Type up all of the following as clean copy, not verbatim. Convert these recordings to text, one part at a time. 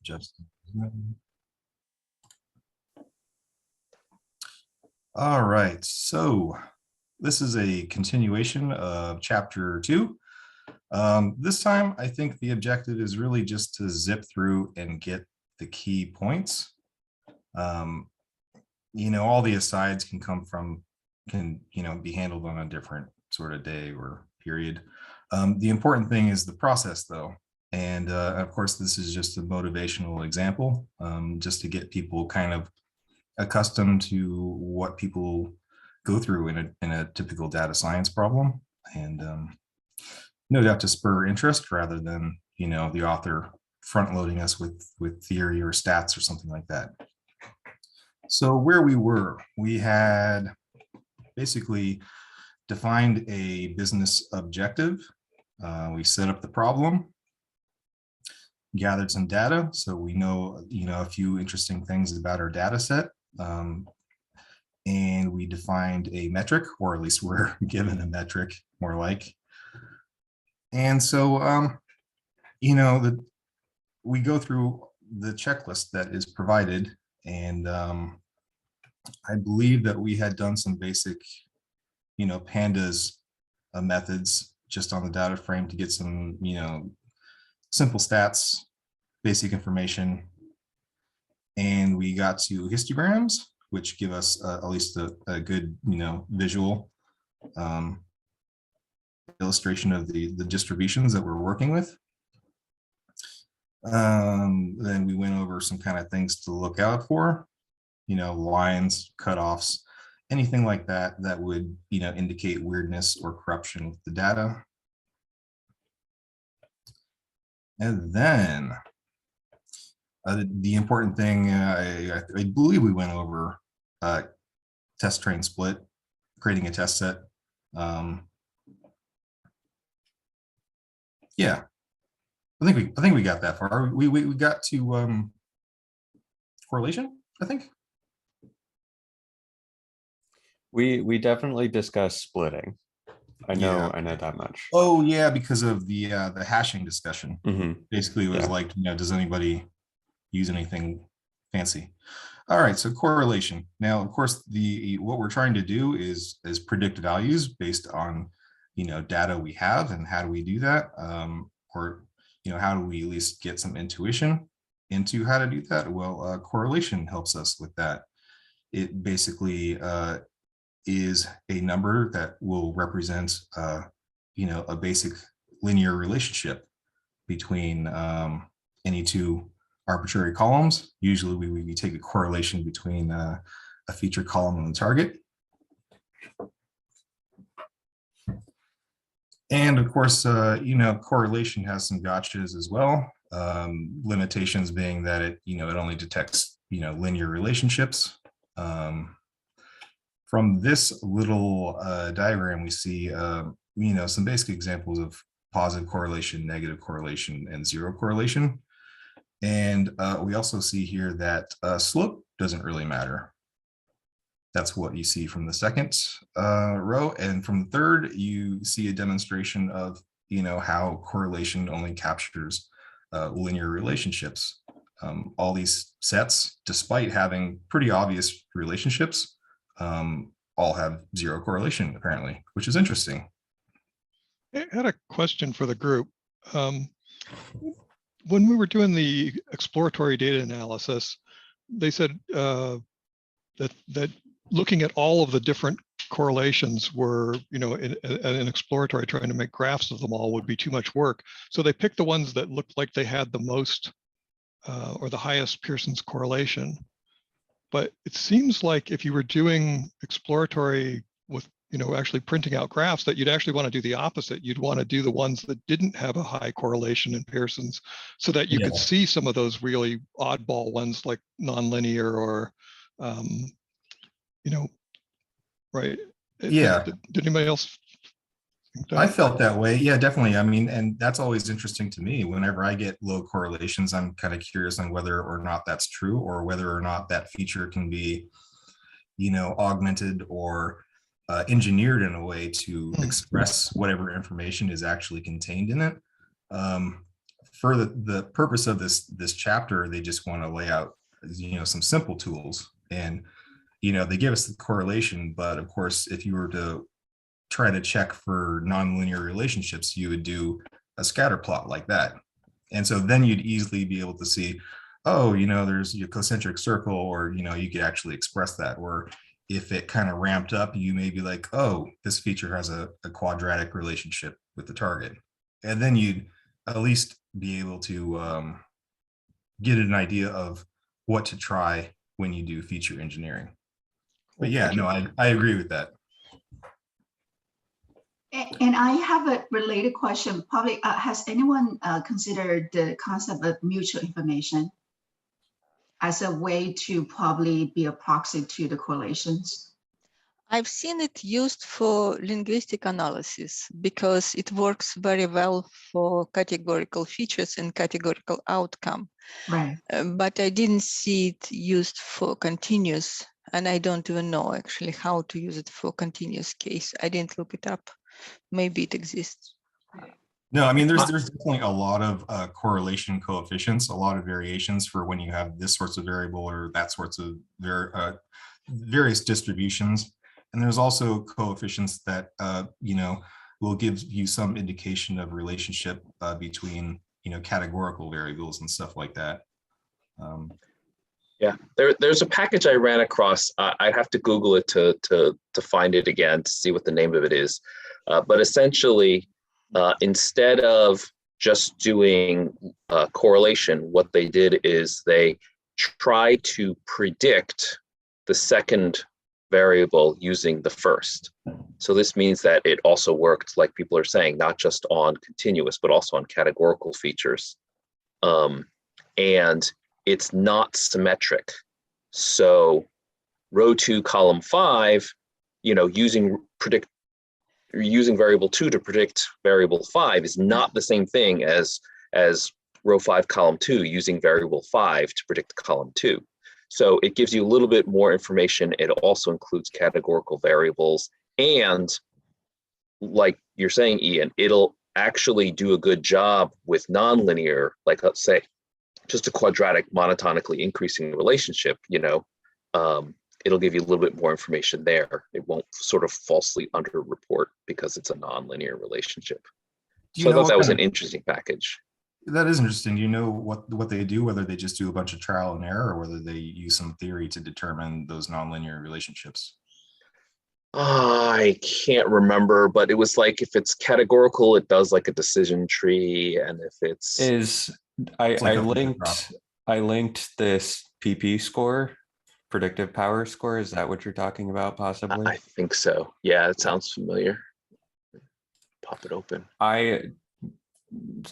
Just all right, so this is a continuation of chapter 2. This time, I think the objective is really just to zip through and get the key points. All the asides can be handled on a different sort of day or period. The important thing is the process, though. And of course, this is just a motivational example, just to get people kind of accustomed to what people go through in a typical data science problem, and no doubt to spur interest rather than the author front loading us with theory or stats or something like that. So where we had basically defined a business objective. We set up the problem, gathered some data, so we know a few interesting things about our data set, and we defined a metric, or at least we're given a metric, more like. And so we go through the checklist that is provided, and I believe that we had done some basic pandas methods just on the data frame to get some simple stats, basic information, and we got to histograms, which give us at least a good visual illustration of the distributions that we're working with. Then we went over some kind of things to look out for, lines, cutoffs, anything like that would indicate weirdness or corruption with the data. And then the important thing, I believe we went over test train split, creating a test set. Yeah, I think we got that far. We got to correlation, I think. We definitely discussed splitting. I know that much. Oh yeah, because of the hashing discussion. Mm-hmm. Basically, it was like, does anybody use anything fancy? All right, so correlation. Now, of course, what we're trying to do is predict values based on data we have, and how do we do that? Or how do we at least get some intuition into how to do that? Well, correlation helps us with that. It basically is a number that will represent a basic linear relationship between any two arbitrary columns. Usually we take a correlation between a feature column and the target. And of course, correlation has some gotchas as well. Limitations being that it only detects linear relationships. From this little diagram, we see some basic examples of positive correlation, negative correlation, and zero correlation. And we also see here that slope doesn't really matter. That's what you see from the second row. And from the third, you see a demonstration of how correlation only captures linear relationships. All these sets, despite having pretty obvious relationships, all have zero correlation apparently, which is interesting. I had a question for the group. When we were doing the exploratory data analysis, they said that looking at all of the different correlations were, in an exploratory, trying to make graphs of them all would be too much work. So they picked the ones that looked like they had the most or the highest Pearson's correlation. But it seems like if you were doing exploratory with, actually printing out graphs, that you'd actually want to do the opposite. You'd want to do the ones that didn't have a high correlation in Pearson's, so that you could see some of those really oddball ones like nonlinear or, right? Yeah. Did anybody else think that? I felt that way. Yeah, definitely. I mean, and that's always interesting to me. Whenever I get low correlations, I'm kind of curious on whether or not that's true, or whether or not that feature can be, augmented or engineered in a way to express whatever information is actually contained in it. for the purpose of this chapter, they just want to lay out, some simple tools. And, they give us the correlation, but of course, if you were to try to check for nonlinear relationships, you would do a scatter plot like that. And so then you'd easily be able to see, oh, there's your concentric circle, or, you could actually express that. Or if it kind of ramped up, you may be like, oh, this feature has a quadratic relationship with the target. And then you'd at least be able to get an idea of what to try when you do feature engineering. But yeah, no, I agree with that. And I have a related question. Probably, has anyone considered the concept of mutual information as a way to probably be a proxy to the correlations? I've seen it used for linguistic analysis because it works very well for categorical features and categorical outcome. Right. But I didn't see it used for continuous, and I don't even know actually how to use it for continuous case. I didn't look it up. Maybe it exists. No, I mean, there's definitely a lot of correlation coefficients, a lot of variations for when you have this sorts of variable or that sorts of various distributions. And there's also coefficients that, will give you some indication of relationship between, categorical variables and stuff like that. Yeah, there's a package I ran across. I'd have to Google it to find it again to see what the name of it is. But essentially, instead of just doing correlation, what they did is they try to predict the second variable using the first. So this means that it also worked, like people are saying, not just on continuous, but also on categorical features. And it's not symmetric. So row 2, column 5, using variable 2 to predict variable 5 is not the same thing as row 5, column 2 using variable 5 to predict column 2. So it gives you a little bit more information. It also includes categorical variables. And like you're saying, Ian, it'll actually do a good job with nonlinear, like let's say, just a quadratic monotonically increasing relationship, it'll give you a little bit more information there. It won't sort of falsely underreport because it's a nonlinear relationship. So I thought that was an interesting package. That is interesting. Do you know what they do, whether they just do a bunch of trial and error or whether they use some theory to determine those nonlinear relationships? I can't remember, but it was like if it's categorical, it does like a decision tree, and if it's I linked this PP score, predictive power score. Is that what you're talking about, possibly? I think so. Yeah, it sounds familiar. Pop it open.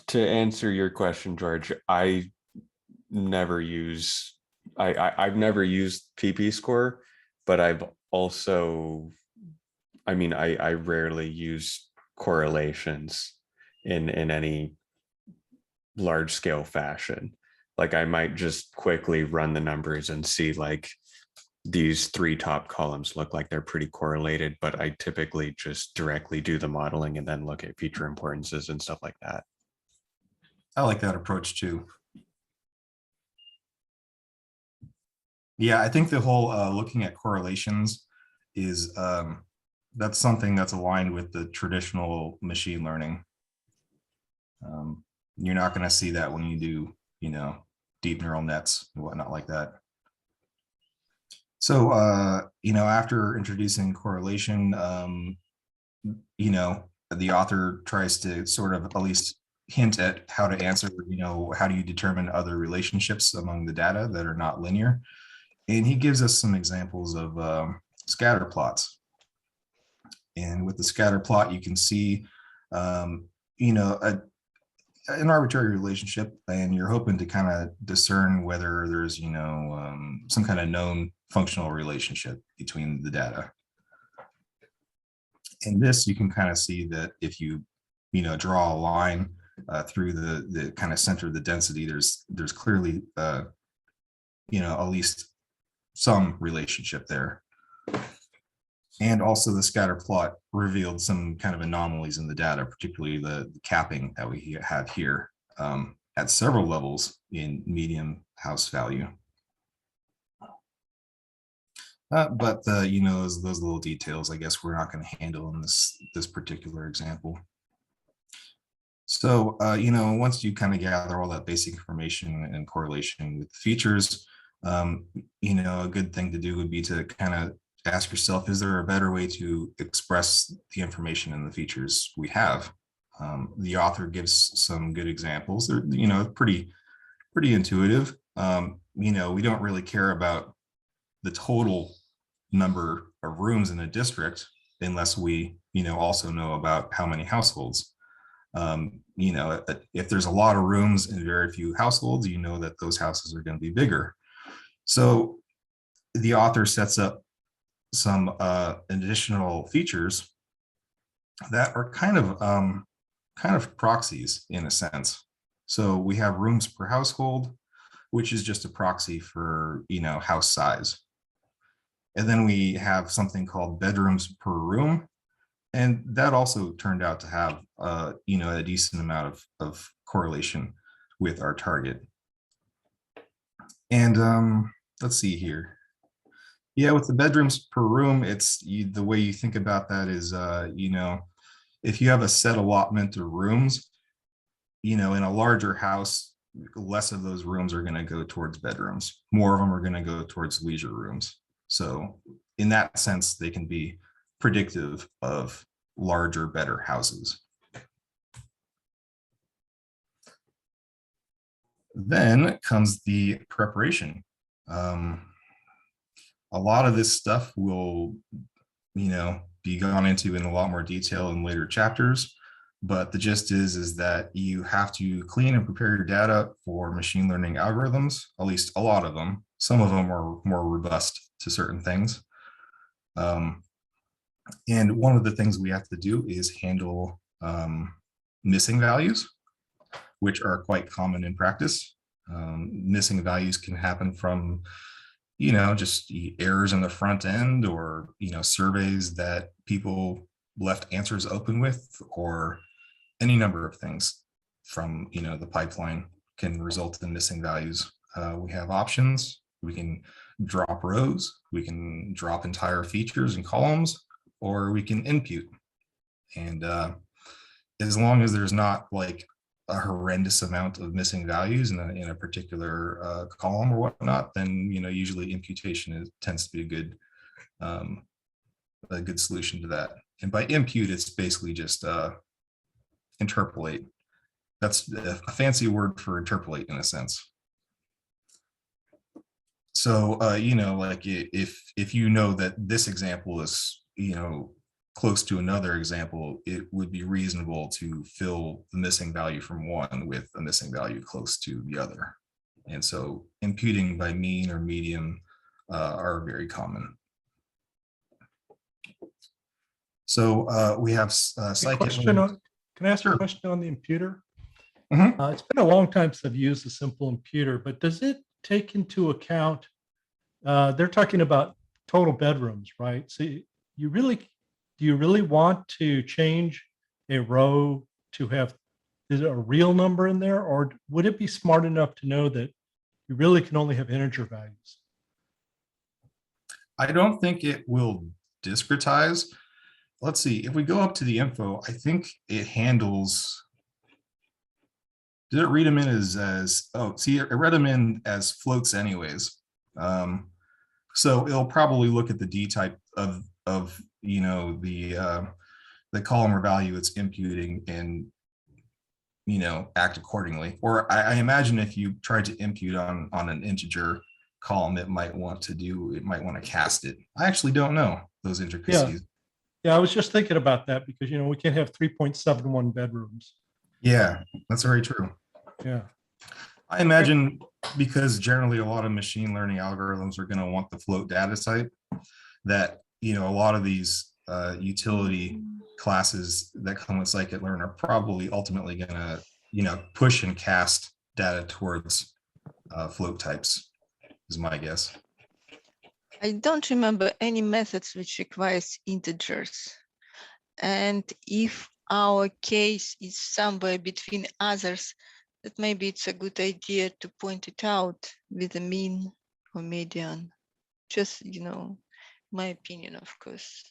To answer your question, George, I've never used PP score, but I've also, I rarely use correlations in any large scale fashion. Like I might just quickly run the numbers and see like these 3 top columns look like they're pretty correlated, but I typically just directly do the modeling and then look at feature importances and stuff like that. I like that approach too. Yeah, I think the whole looking at correlations is that's something that's aligned with the traditional machine learning. You're not going to see that when you do, deep neural nets and whatnot like that. So, after introducing correlation, the author tries to sort of at least hint at how to answer, how do you determine other relationships among the data that are not linear? And he gives us some examples of scatter plots. And with the scatter plot, you can see, an arbitrary relationship, and you're hoping to kind of discern whether there's, some kind of known functional relationship between the data. In this, you can kind of see that if you, draw a line through the kind of center of the density, there's clearly, at least some relationship there. And also the scatter plot revealed some kind of anomalies in the data, particularly the capping that we have here. at several levels in median house value. But you know, those little details, I guess we're not going to handle in this particular example. So, you know, once you kind of gather all that basic information and correlation with features, you know, a good thing to do would be to kind of ask yourself, is there a better way to express the information and the features we have? The author gives some good examples. They're, you know, pretty intuitive. You know, we don't really care about the total number of rooms in a district unless we, you know, also know about how many households. You know, if there's a lot of rooms and very few households, you know that those houses are going to be bigger. So the author sets up some additional features that are kind of proxies in a sense. So we have rooms per household, which is just a proxy for, you know, house size. And then we have something called bedrooms per room. And that also turned out to have, you know, a decent amount of correlation with our target. And let's see here. Yeah, with the bedrooms per room, it's the way you think about that is, you know, if you have a set allotment of rooms, you know, in a larger house, less of those rooms are going to go towards bedrooms. More of them are going to go towards leisure rooms. So in that sense, they can be predictive of larger, better houses. Then comes the preparation. A lot of this stuff will, you know, be gone into in a lot more detail in later chapters. But the gist is that you have to clean and prepare your data for machine learning algorithms, at least a lot of them. Some of them are more robust to certain things. And one of the things we have to do is handle missing values, which are quite common in practice. Missing values can happen from, you know, just errors in the front end, or, you know, surveys that people left answers open with, or any number of things from, you know, the pipeline can result in missing values. We have options. We can drop rows, we can drop entire features and columns, or we can impute. And as long as there's not like a horrendous amount of missing values in a particular column or whatnot, then, you know, usually imputation tends to be a good solution to that. And by impute, it's basically just interpolate. That's a fancy word for interpolate in a sense. So, you know, like if you know that this example is, you know, close to another example, it would be reasonable to fill the missing value from one with a missing value close to the other. And so imputing by mean or median are very common. So we have Scikit-Learn. Can I ask Sure. a question on the imputer? Mhm. It's been a long time since I've used a simple imputer, but does it take into account, they're talking about total bedrooms, right? So do you really want to change a row to have, is it a real number in there, or would it be smart enough to know that you really can only have integer values? I don't think it will discretize. Let's see, if we go up to the info, I think it handles, did it read them in as oh, see, it read them in as floats anyways. So it'll probably look at the D type of you know, the column or value it's imputing and, you know, act accordingly. Or I imagine if you tried to impute on an integer column, it might want to cast it. I actually don't know those intricacies. Yeah, I was just thinking about that because, you know, we can have 3.71 bedrooms. Yeah, that's very true. Yeah. I imagine because generally a lot of machine learning algorithms are going to want the float data type, that, you know, a lot of these utility classes that come with Scikit-Learn are probably ultimately going to, you know, push and cast data towards float types, is my guess. I don't remember any methods which requires integers. And if our case is somewhere between others, that maybe it's a good idea to point it out with a mean or median. Just, my opinion, of course.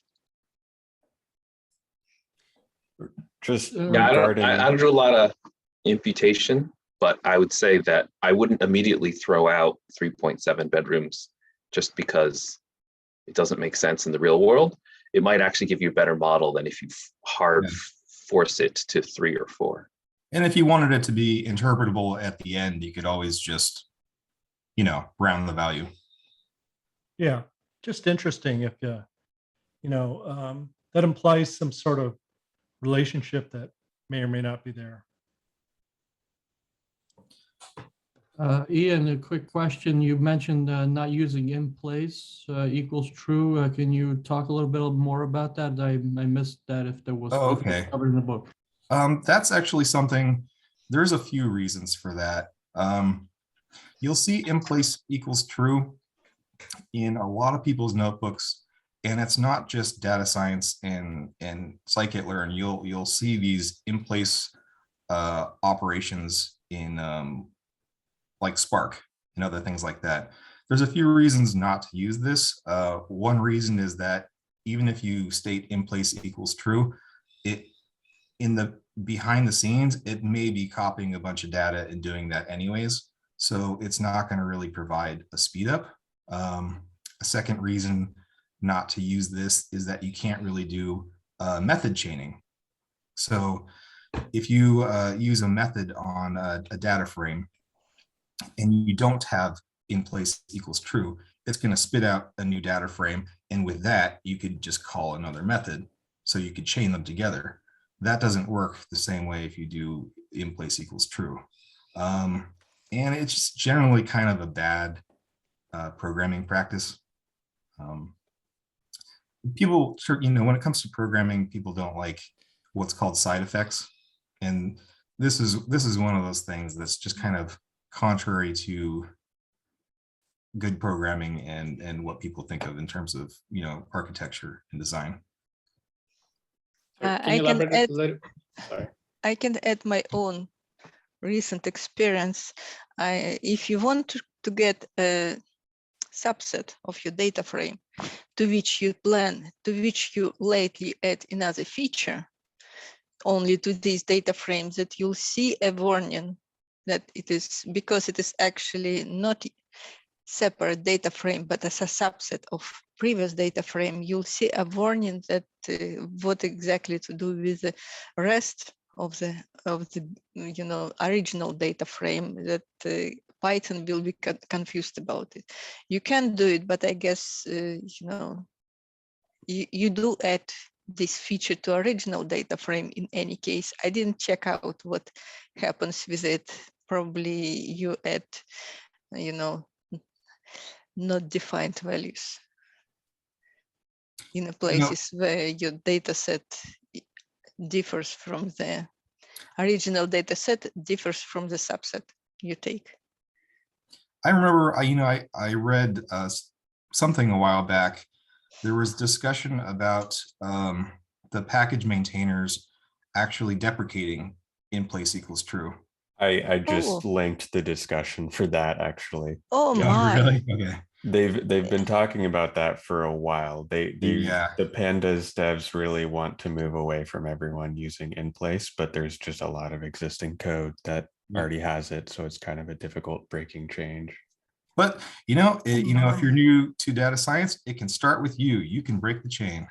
Just Yeah, regarding, I don't do a lot of imputation, but I would say that I wouldn't immediately throw out 3.7 bedrooms just because it doesn't make sense in the real world. It might actually give you a better model than if you hard Yeah. force it to 3 or 4. And if you wanted it to be interpretable at the end, you could always just, round the value. Yeah, just interesting if that implies some sort of relationship that may or may not be there. Ian, a quick question. You mentioned not using in place equals true. Can you talk a little bit more about that? I missed that if there was Oh, if it was okay. covered in the book. That's actually something, there's a few reasons for that. You'll see in place equals true in a lot of people's notebooks, and it's not just data science and Scikit-Learn. You'll see these in place operations in like Spark and other things like that. There's a few reasons not to use this. One reason is that even if you state in place equals true, it in the behind the scenes, it may be copying a bunch of data and doing that anyways. So it's not going to really provide a speed up. A second reason not to use this is that you can't really do method chaining. So if you use a method on a data frame and you don't have in place equals true, it's going to spit out a new data frame. And with that, you could just call another method. So you could chain them together. That doesn't work the same way if you do in place equals true. And it's just generally kind of a bad programming practice. People, when it comes to programming, people don't like what's called side effects. And this is one of those things that's just kind of contrary to good programming and what people think of in terms of, architecture and design. I can add my own recent experience. If you want to get a subset of your data frame to which you lately add another feature only to these data frames, that you'll see a warning that it is, because it is actually not separate data frame, but as a subset of previous data frame, you'll see a warning that what exactly to do with the rest of the original data frame, that Python will be confused about it. You can do it, but I guess you do add this feature to original data frame in any case. I didn't check out what happens with it. Probably you add, not defined values in the places where your data set differs from the original data set, differs from the subset you take. I remember, I read something a while back. There was discussion about the package maintainers actually deprecating in place equals true. I just linked the discussion for that actually. Oh Yeah, my! really? Okay. They've been talking about that for a while. The pandas devs really want to move away from everyone using in place, but there's just a lot of existing code that already has it, so it's kind of a difficult breaking change. But if you're new to data science, it can start with you. You can break the chain.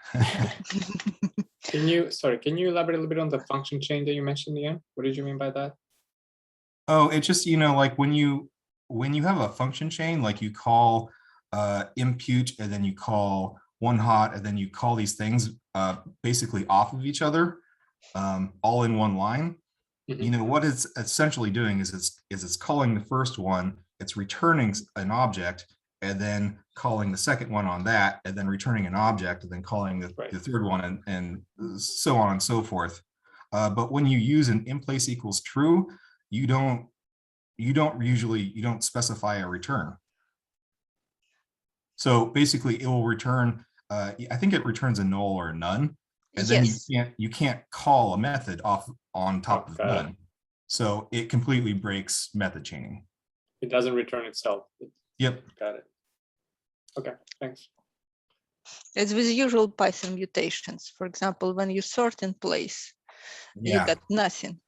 Can you elaborate a little bit on the function chain that you mentioned again? What did you mean by that? Oh, it's just, like when you have a function chain, like you call impute, and then you call one hot, and then you call these things basically off of each other, all in one line. Mm-hmm. What it's essentially doing is it's calling the first one, it's returning an object, and then calling the second one on that, and then returning an object, and then calling the third one, and so on and so forth. But when you use an in place equals true, you don't specify a return. So basically it will return, I think it returns a null or a none, and then you can't call a method off on top of none. So it completely breaks method chaining. It doesn't return itself. Yep. Got it. Okay, thanks. As with usual Python mutations, for example, when you sort in place, you Yeah. got nothing.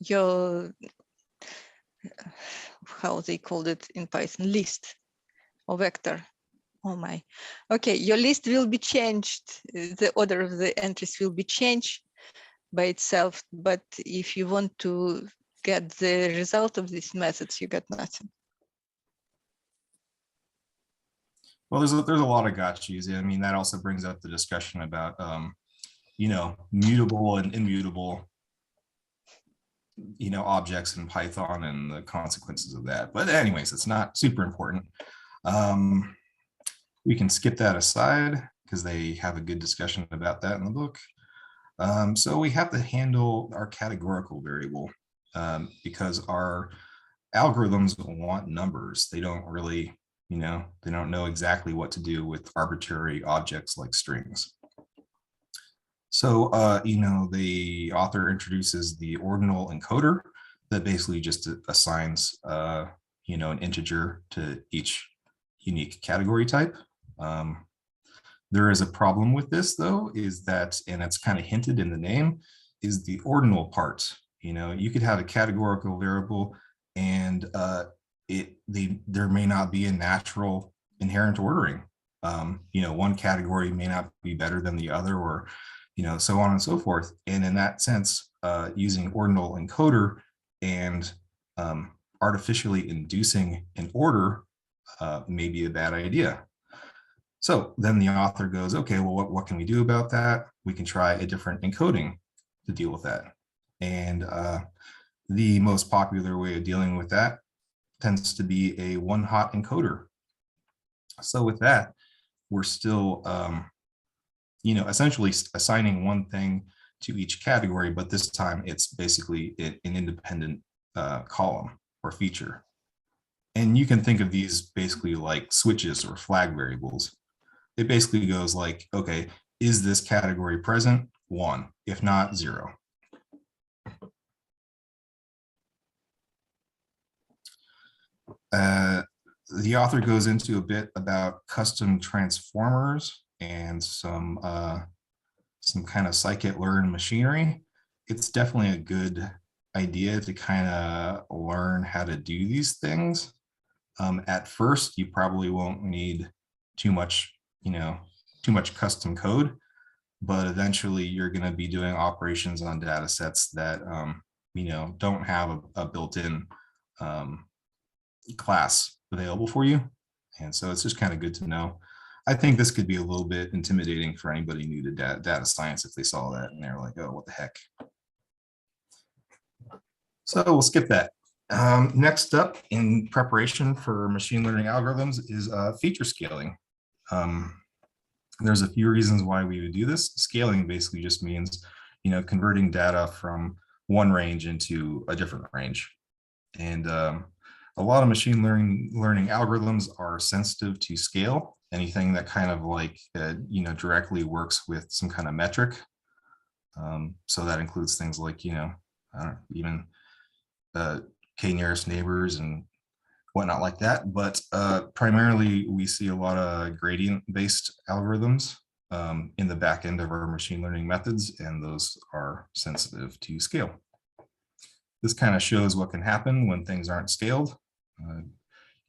Your, how they called it in Python, list or vector. Oh my. Okay, your list will be changed. The order of the entries will be changed by itself. But if you want to get the result of these methods, you got nothing. Well, there's a lot of gotchas. I mean, that also brings up the discussion about, you know, mutable and immutable, you know, objects in Python and the consequences of that. But anyways, it's not super important. We can skip that aside because they have a good discussion about that in the book. So we have to handle our categorical variable because our algorithms want numbers. They don't really, you know, they don't know exactly what to do with arbitrary objects like strings. So, you know, the author introduces the ordinal encoder that basically just assigns, you know, an integer to each unique category type. There is a problem with this, though, is that, and it's kind of hinted in the name, is the ordinal part. You know, you could have a categorical variable and there may not be a natural inherent ordering. You know, one category may not be better than the other, or, you know, so on and so forth. And in that sense, using ordinal encoder and artificially inducing an order may be a bad idea. So then the author goes, okay, well, what can we do about that? We can try a different encoding to deal with that. And the most popular way of dealing with that tends to be a one-hot encoder. So with that, we're still, you know, essentially assigning one thing to each category, but this time it's basically an independent column or feature. And you can think of these basically like switches or flag variables. It basically goes like, okay, is this category present? 1, if not, 0. The author goes into a bit about custom transformers and some kind of scikit-learn machinery. It's definitely a good idea to kind of learn how to do these things. At first, you probably won't need too much, you know, too much custom code, but eventually you're going to be doing operations on data sets that, you know, don't have a built-in class available for you. And so it's just kind of good to know. I think this could be a little bit intimidating for anybody new to data science if they saw that and they're like, oh, what the heck? So we'll skip that. Next up in preparation for machine learning algorithms is feature scaling. There's a few reasons why we would do this. Scaling basically just means, you know, converting data from one range into a different range. And a lot of machine learning algorithms are sensitive to scale. Anything that kind of like, you know, directly works with some kind of metric. So that includes things like, you know, even k nearest neighbors and whatnot like that. But primarily we see a lot of gradient based algorithms in the back end of our machine learning methods, and those are sensitive to scale. This kind of shows what can happen when things aren't scaled.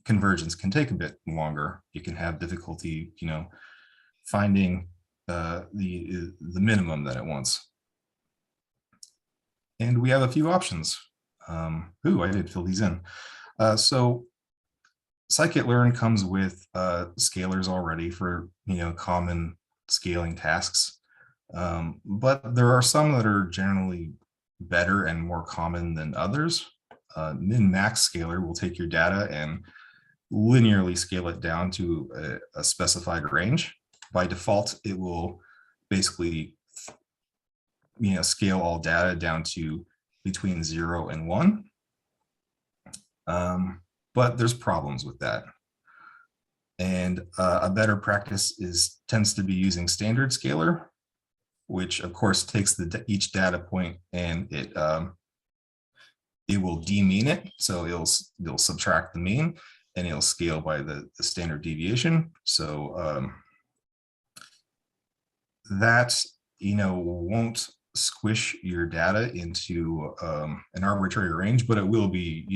Convergence can take a bit longer. You can have difficulty, you know, finding the minimum that it wants. And we have a few options. I did fill these in. So Scikit-Learn comes with scalars already for, you know, common scaling tasks. But there are some that are generally better and more common than others. Min-max scaler will take your data and linearly scale it down to a specified range. By default, it will basically, you know, scale all data down to between 0 and 1. But there's problems with that. And a better practice tends to be using standard scaler, which of course takes each data point and it it will demean it. So it'll subtract the mean and it'll scale by the standard deviation. So that, won't squish your data into an arbitrary range, but it will be,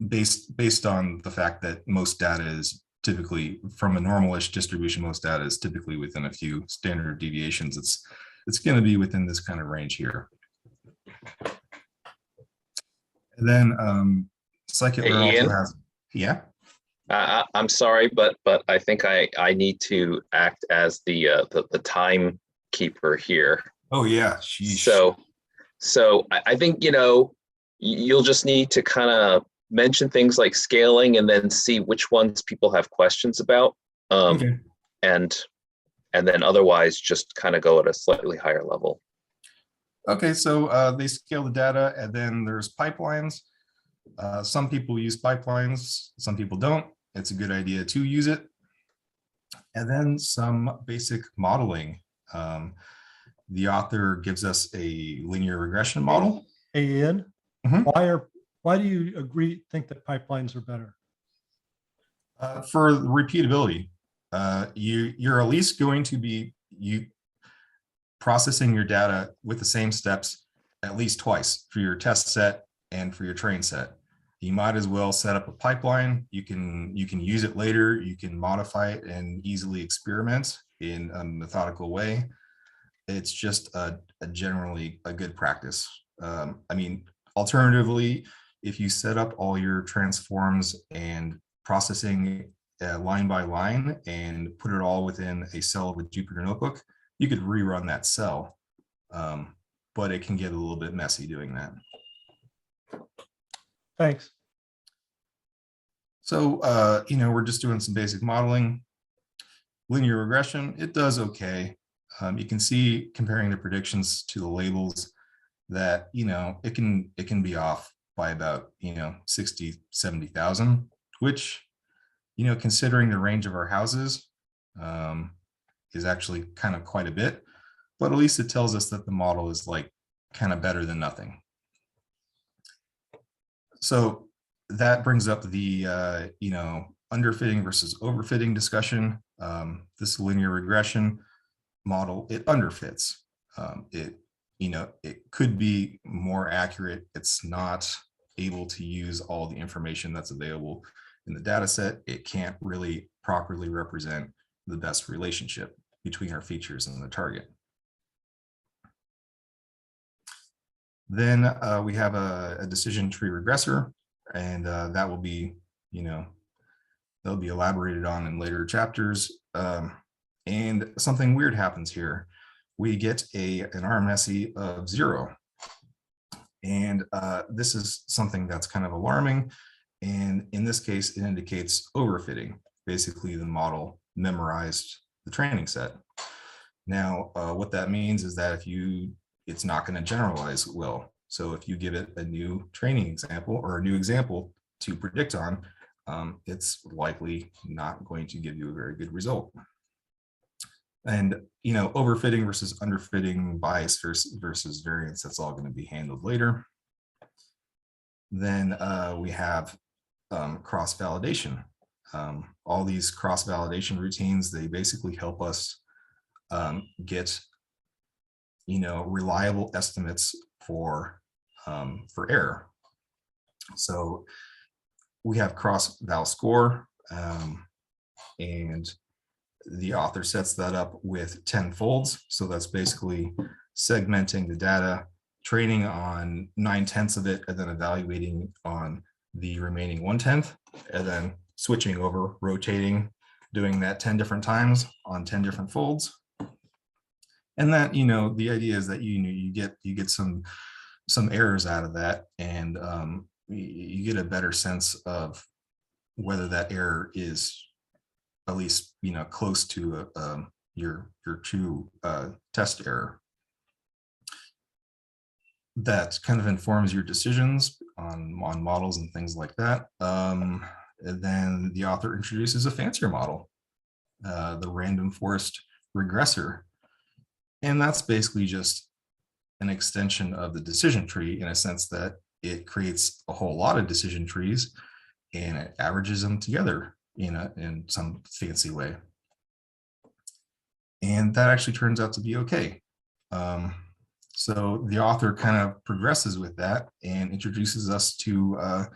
based on the fact that most data is typically from a normalish distribution, most data is typically within a few standard deviations. It's going to be within this kind of range here. And then Scikit-Learn Hey, also Ian? has, yeah. I'm sorry, but I think I need to act as the timekeeper here. Oh yeah. So I think, you'll just need to kind of mention things like scaling and then see which ones people have questions about. Okay. And then otherwise just kind of go at a slightly higher level. Okay, so they scale the data, and then there's pipelines. Some people use pipelines, some people don't. It's a good idea to use it. And then some basic modeling. The author gives us a linear regression model. Hey, Ian, Mhm. why do you think that pipelines are better? For repeatability, you're at least going to be processing your data with the same steps at least twice for your test set and for your train set. You might as well set up a pipeline. You can use it later. You can modify it and easily experiment in a methodical way. It's just a generally a good practice. I mean, alternatively, if you set up all your transforms and processing line by line and put it all within a cell of a Jupyter notebook, you could rerun that cell, but it can get a little bit messy doing that. Thanks. So, we're just doing some basic modeling. Linear regression, it does okay. You can see comparing the predictions to the labels that, it can be off by about, 60, 70,000, which, considering the range of our houses, is actually kind of quite a bit, but at least it tells us that the model is like kind of better than nothing. So that brings up the, underfitting versus overfitting discussion. This linear regression model, it underfits. It could be more accurate. It's not able to use all the information that's available in the data set. It can't really properly represent the best relationship between our features and the target. Then we have a decision tree regressor, and that will be, they'll be elaborated on in later chapters. And something weird happens here. We get an RMSE of 0. And this is something that's kind of alarming. And in this case, it indicates overfitting. Basically, the model memorized the training set. Now, what that means is that it's not going to generalize well. So if you give it a new training example or a new example to predict on, it's likely not going to give you a very good result. And, overfitting versus underfitting, bias versus variance, that's all going to be handled later. Then we have cross-validation. All these cross-validation routines, they basically help us get, reliable estimates for error. So we have cross-val score, and the author sets that up with 10 folds. So that's basically segmenting the data, training on 9/10 of it, and then evaluating on the remaining 1/10, and then switching over, rotating, doing that 10 different times on 10 different folds. And that, the idea is that you get some errors out of that, and you get a better sense of whether that error is at least close to your true test error. That kind of informs your decisions on models and things like that. And then the author introduces a fancier model, the random forest regressor. And that's basically just an extension of the decision tree in a sense that it creates a whole lot of decision trees and it averages them together in some fancy way. And that actually turns out to be okay. So the author kind of progresses with that and introduces us to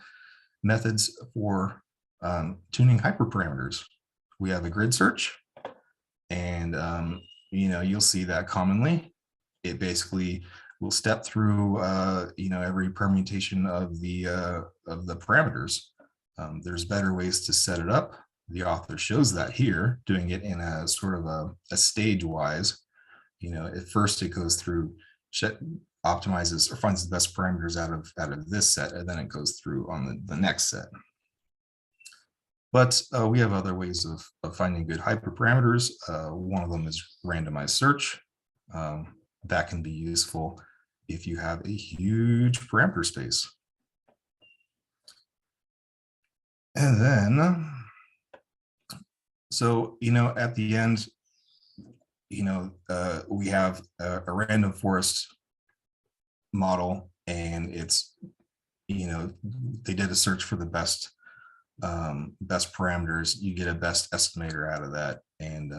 methods for tuning hyperparameters. We have a grid search, and you'll see that commonly. It basically will step through every permutation of the parameters. There's better ways to set it up. The author shows that here, doing it in a sort of a stage wise. At first it goes through, optimizes or finds the best parameters out of this set, and then it goes through on the next set. But we have other ways of finding good hyperparameters. One of them is randomized search. That can be useful if you have a huge parameter space. And then, so, at the end, we have a random forest model, and it's, they did a search for the best parameters. You get a best estimator out of that, and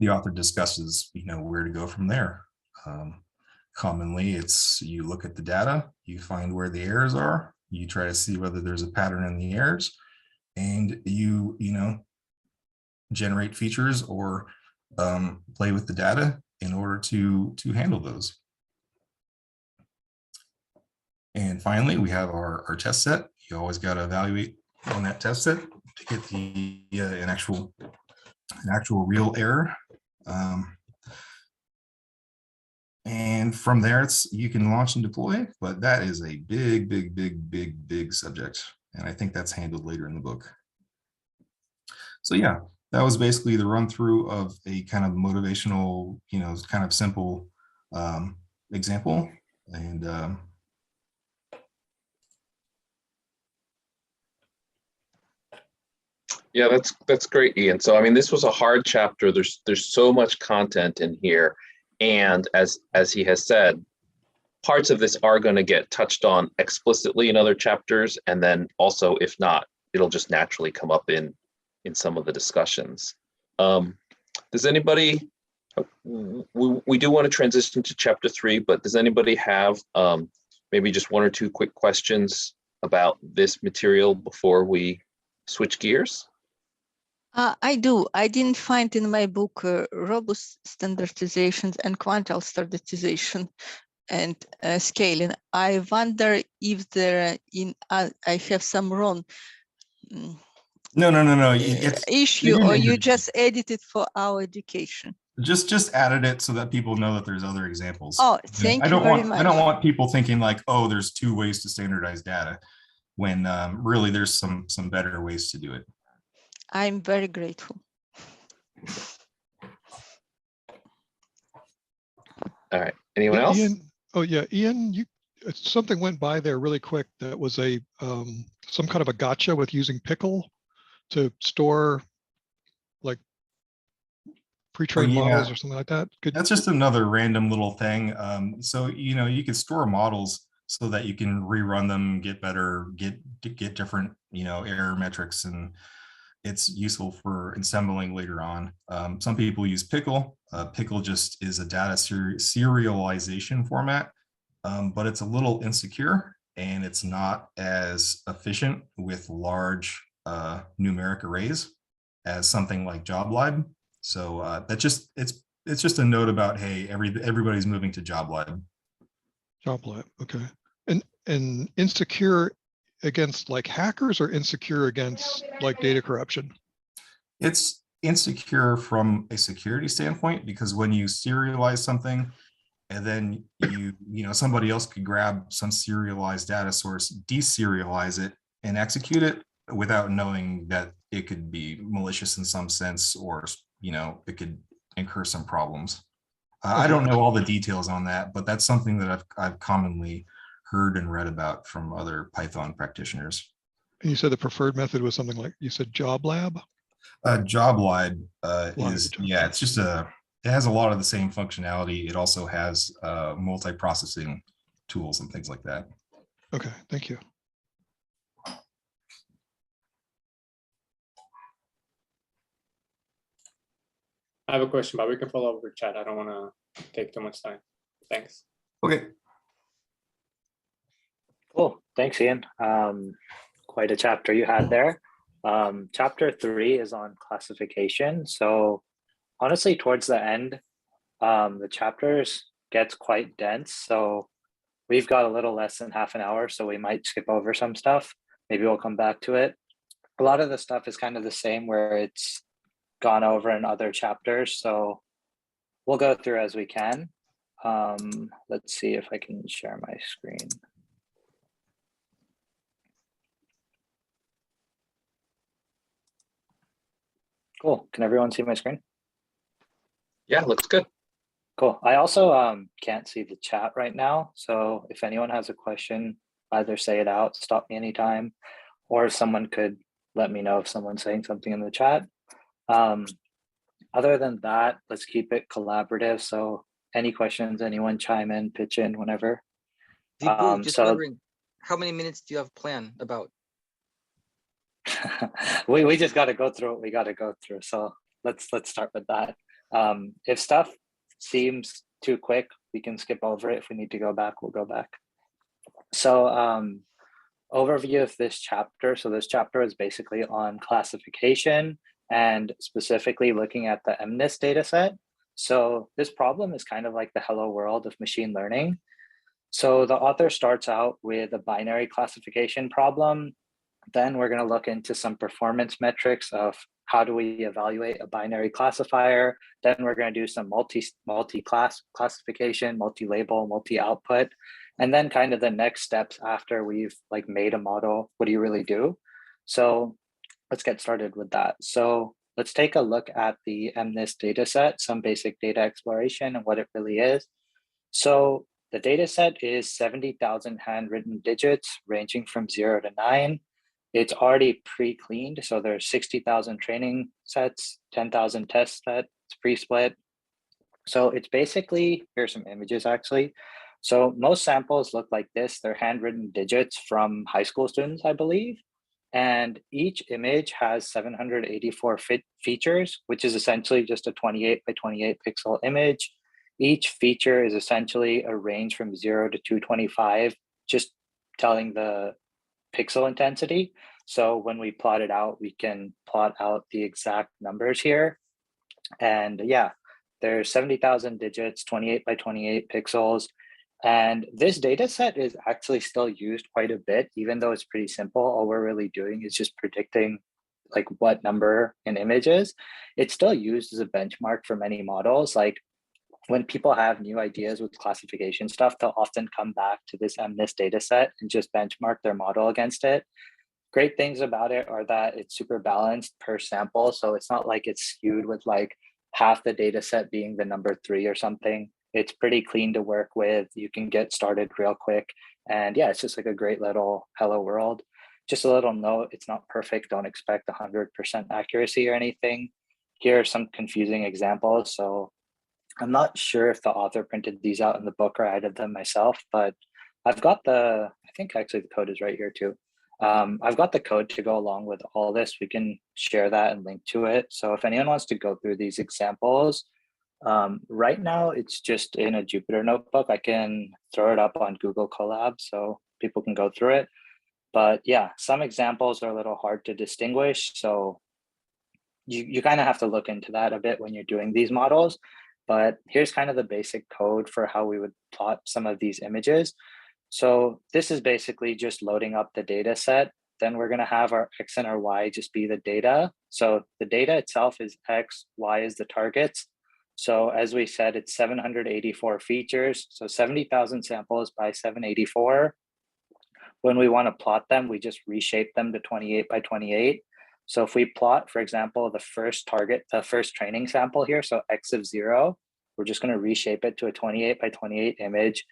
the author discusses where to go from there. Commonly it's, you look at the data, you find where the errors are, you try to see whether there's a pattern in the errors, and you generate features or play with the data in order to handle those. And finally, we have our test set. You always got to evaluate on that test set to get an actual real error. And from there, you can launch and deploy, but that is a big subject. And I think that's handled later in the book. So yeah, that was basically the run through of a kind of motivational, kind of simple example. And yeah, that's great, Ian. So I mean, this was a hard chapter. There's so much content in here, and as he has said, parts of this are going to get touched on explicitly in other chapters, and then also, if not, it'll just naturally come up in some of the discussions. Does anybody? We do want to transition to chapter 3, but does anybody have maybe just one or two quick questions about this material before we switch gears? I do. I didn't find in my book robust standardizations and quantile standardization and scaling. I wonder if there I have some wrong no. issue, or you just edited for our education. Just added it so that people know that there's other examples. Oh, thank you very much. I don't want people thinking like, oh, there's 2 ways to standardize data, when really there's some better ways to do it. I'm very grateful. All right. Anyone else? Ian, oh yeah, Ian, something went by there really quick. That was a some kind of a gotcha with using pickle to store like pre-trained models or something like that. That's just another random little thing. So you can store models so that you can rerun them, get better, get different error metrics, and it's useful for assembling later on. Some people use pickle. Pickle just is a data serialization format, but it's a little insecure and it's not as efficient with large numeric arrays as something like JobLib. So it's just a note about, hey, everybody's moving to JobLib. JobLib, okay. And insecure against like hackers, or insecure against like data corruption? It's insecure from a security standpoint, because when you serialize something and then somebody else could grab some serialized data source, deserialize it and execute it without knowing that it could be malicious in some sense, or it could incur some problems. I don't know all the details on that, but that's something that I've commonly heard and read about from other Python practitioners. And you said the preferred method was something like, you said JobLab? JobLib is, yeah, it's just it has a lot of the same functionality. It also has multi-processing tools and things like that. Okay, thank you. I have a question, but we can follow up over chat. I don't want to take too much time. Thanks. Okay. Cool. Thanks, Ian. Quite a chapter you had there. Chapter 3 is on classification. So honestly, towards the end, the chapters gets quite dense. So we've got a little less than half an hour, so we might skip over some stuff. Maybe we'll come back to it. A lot of the stuff is kind of the same where it's gone over in other chapters. So we'll go through as we can. Let's see if I can share my screen. Cool. Can everyone see my screen? Yeah, looks good. Cool. I also can't see the chat right now. So if anyone has a question, either say it out, stop me anytime, or someone could let me know if someone's saying something in the chat. Other than that, let's keep it collaborative. So any questions, anyone chime in, pitch in whenever. Vibhu, just wondering, how many minutes do you have planned about? we just got to go through what we got to go through. So let's start with that. If stuff seems too quick, we can skip over it. If we need to go back, we'll go back. So overview of this chapter. So this chapter is basically on classification and specifically looking at the MNIST data set. So this problem is kind of like the hello world of machine learning. So the author starts out with a binary classification problem. Then we're going to look into some performance metrics of how do we evaluate a binary classifier. Then we're going to do some multi-class classification, multi-label, multi-output. And then kind of the next steps after we've like made a model, what do you really do? So let's get started with that. So let's take a look at the MNIST data set, some basic data exploration and what it really is. So the data set is 70,000 handwritten digits ranging from 0 to 9. It's already pre-cleaned. So there's 60,000 training sets, 10,000 test sets, pre-split. So it's basically, here's some images actually. So most samples look like this. They're handwritten digits from high school students, I believe. And each image has 784 features, which is essentially just a 28 by 28 pixel image. Each feature is essentially a range from 0 to 225, just telling the pixel intensity. So when we plot it out, we can plot out the exact numbers here. And yeah, there's 70,000 digits, 28 by 28 pixels. And this data set is actually still used quite a bit, even though it's pretty simple. All we're really doing is just predicting like what number an image is. It's still used as a benchmark for many models. Like when people have new ideas with classification stuff, they'll often come back to this MNIST data set and just benchmark their model against it. Great things about it are that it's super balanced per sample. So it's not like it's skewed with like half the data set being the number 3 or something. It's pretty clean to work with. You can get started real quick. And yeah, it's just like a great little hello world. Just a little note, it's not perfect. Don't expect 100% accuracy or anything. Here are some confusing examples. So I'm not sure if the author printed these out in the book or I added them myself, but I've got I think actually the code is right here too. I've got the code to go along with all this. We can share that and link to it. So if anyone wants to go through these examples, right now it's just in a Jupyter notebook. I can throw it up on Google Colab so people can go through it. But yeah, some examples are a little hard to distinguish. So you kind of have to look into that a bit when you're doing these models. But here's kind of the basic code for how we would plot some of these images. So this is basically just loading up the data set. Then we're going to have our X and our Y just be the data. So the data itself is X, Y is the targets. So as we said, it's 784 features. So 70,000 samples by 784. When we want to plot them, we just reshape them to 28 by 28. So if we plot, for example, the first target, the first training sample here, so X of 0, we're just going to reshape it to a 28 by 28 image.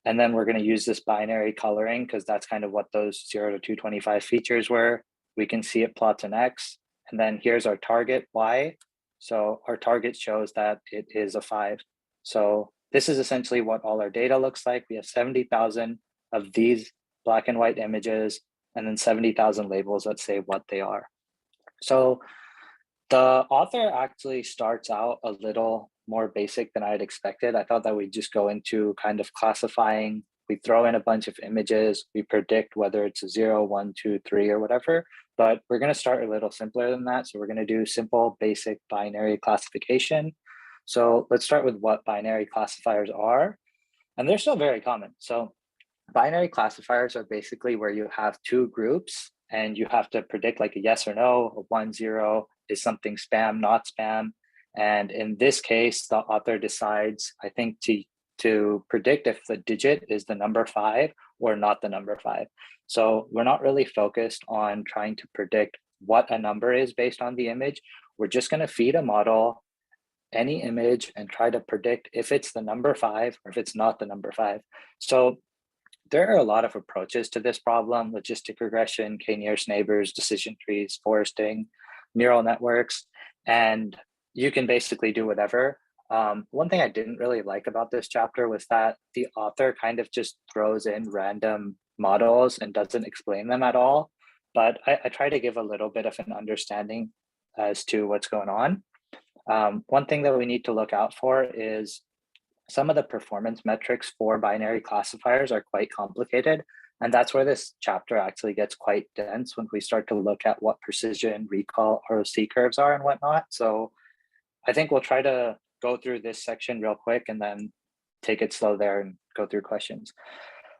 And then we're going to use this binary coloring because that's kind of what those 0 to 225 features were. We can see it plots an X. And then here's our target Y. So our target shows that it is a 5. So this is essentially what all our data looks like. We have 70,000 of these black and white images, and then 70,000 labels that say what they are. So the author actually starts out a little more basic than I had expected. I thought that we'd just go into kind of classifying. We throw in a bunch of images. We predict whether it's a 0, 1, 2, 3, or whatever. But we're going to start a little simpler than that. So we're going to do simple, basic binary classification. So let's start with what binary classifiers are. And they're still very common. So binary classifiers are basically where you have two groups and you have to predict like a yes or no, a 1, 0, is something spam, not spam. And in this case, the author decides, I think, to predict if the digit is the number 5 or not the number 5. So we're not really focused on trying to predict what a number is based on the image. We're just going to feed a model any image and try to predict if it's the number 5 or if it's not the number 5. So there are a lot of approaches to this problem: logistic regression, k-nearest neighbors, decision trees, foresting, neural networks, and you can basically do whatever. One thing I didn't really like about this chapter was that the author kind of just throws in random models and doesn't explain them at all. But I try to give a little bit of an understanding as to what's going on. One thing that we need to look out for is some of the performance metrics for binary classifiers are quite complicated. And that's where this chapter actually gets quite dense when we start to look at what precision, recall, ROC curves are and whatnot. So I think we'll try to go through this section real quick and then take it slow there and go through questions.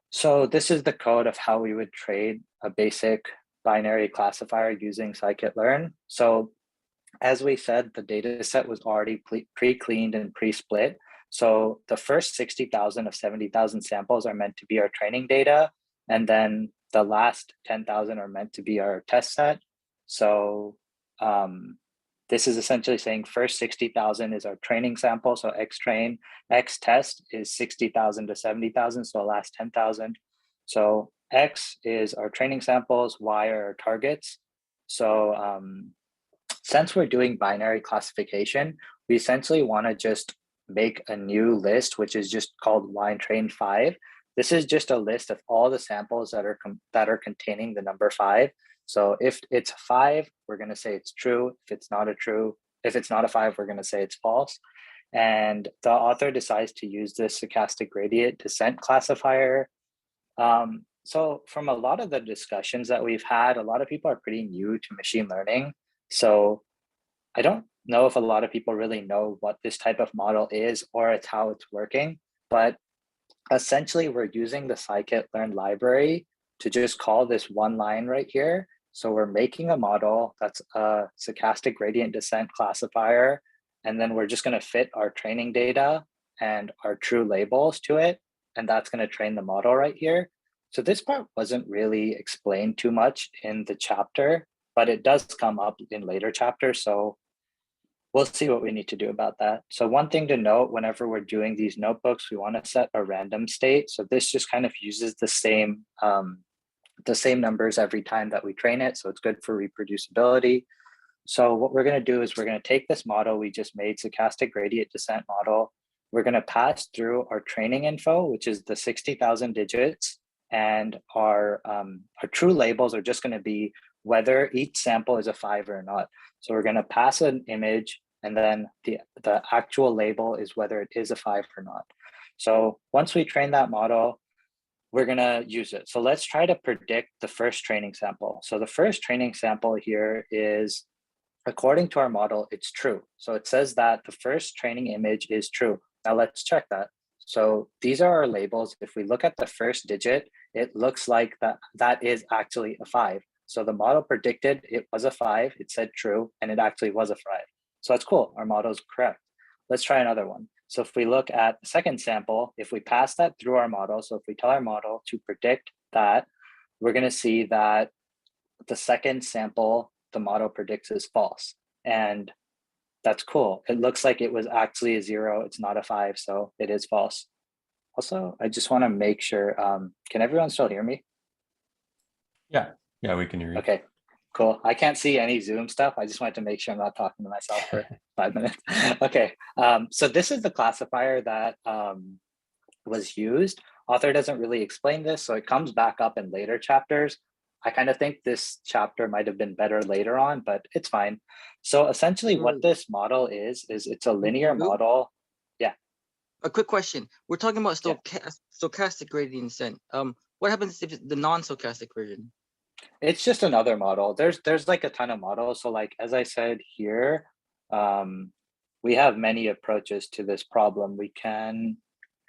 So this is the code of how we would train a basic binary classifier using Scikit-Learn. So as we said, the data set was already pre-cleaned and pre-split. So the first 60,000 of 70,000 samples are meant to be our training data. And then the last 10,000 are meant to be our test set. So this is essentially saying first 60,000 is our training sample. So X train, X test is 60,000 to 70,000. So the last 10,000. So X is our training samples, Y are our targets. So since we're doing binary classification, we essentially want to just make a new list, which is just called line train 5. This is just a list of all the samples that are containing the number 5. So if it's 5, we're going to say it's true. If it's not a 5, we're going to say it's false. And the author decides to use this stochastic gradient descent classifier. So from a lot of the discussions that we've had, a lot of people are pretty new to machine learning. So I don't know if a lot of people really know what this type of model is or it's how it's working, but essentially we're using the Scikit-Learn library to just call this one line right here. So we're making a model that's a stochastic gradient descent classifier, and then we're just going to fit our training data and our true labels to it, and that's going to train the model right here. So this part wasn't really explained too much in the chapter, but it does come up in later chapters. So we'll see what we need to do about that. So one thing to note, whenever we're doing these notebooks, we want to set a random state. So this just kind of uses the same numbers every time that we train it. So it's good for reproducibility. So what we're going to do is we're going to take this model we just made, stochastic gradient descent model. We're going to pass through our training info, which is the 60,000 digits. And our true labels are just going to be whether each sample is a 5 or not. So we're going to pass an image, and then the actual label is whether it is a 5 or not. So once we train that model, we're going to use it. So let's try to predict the first training sample. So the first training sample here is, according to our model, it's true. So it says that the first training image is true. Now let's check that. So these are our labels. If we look at the first digit, it looks like that is actually a 5. So the model predicted it was a 5, it said true, and it actually was a 5. So that's cool, our model is correct. Let's try another one. So if we look at the second sample, if we pass that through our model, so if we tell our model to predict that, we're gonna see that the second sample, the model predicts is false. And that's cool. It looks like it was actually a 0, it's not a 5, so it is false. Also, I just wanna make sure, can everyone still hear me? Yeah, we can hear you. Okay, Cool. I can't see any Zoom stuff. I just wanted to make sure I'm not talking to myself for 5 minutes. Okay. So this is the classifier that was used. Author doesn't really explain this, so it comes back up in later chapters. I kind of think this chapter might have been better later on, but it's fine. So essentially what this model is it's a linear model. Yeah. A quick question. We're talking about Yeah. stochastic gradient descent. What happens if it's the non-stochastic version? It's just another model. There's like a ton of models. So like, as I said here, we have many approaches to this problem. We can,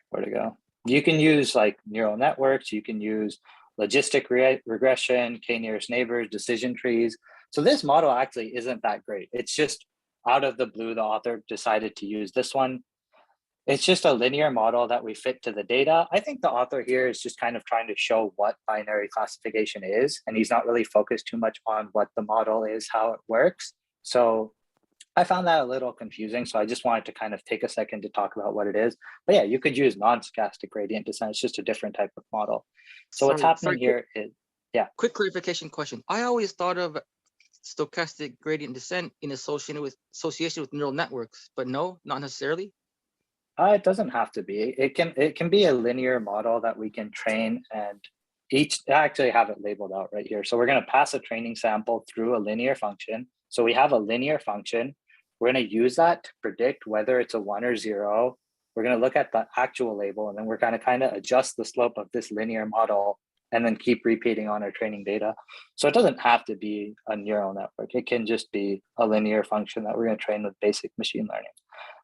where to go? You can use like neural networks. You can use logistic regression, k-nearest neighbors, decision trees. So this model actually isn't that great. It's just out of the blue, the author decided to use this one. It's just a linear model that we fit to the data. I think the author here is just kind of trying to show what binary classification is, and he's not really focused too much on what the model is, how it works. So I found that a little confusing. So I just wanted to kind of take a second to talk about what it is. But yeah, you could use non-stochastic gradient descent. It's just a different type of model. So what's happening here is, yeah. Quick clarification question. I always thought of stochastic gradient descent in association with neural networks, but no, not necessarily. It doesn't have to be. It can be a linear model that we can train, and I actually have it labeled out right here. So we're going to pass a training sample through a linear function. So we have a linear function. We're going to use that to predict whether it's a 1 or 0. We're going to look at the actual label, and then we're going to kind of adjust the slope of this linear model and then keep repeating on our training data. So it doesn't have to be a neural network. It can just be a linear function that we're going to train with basic machine learning.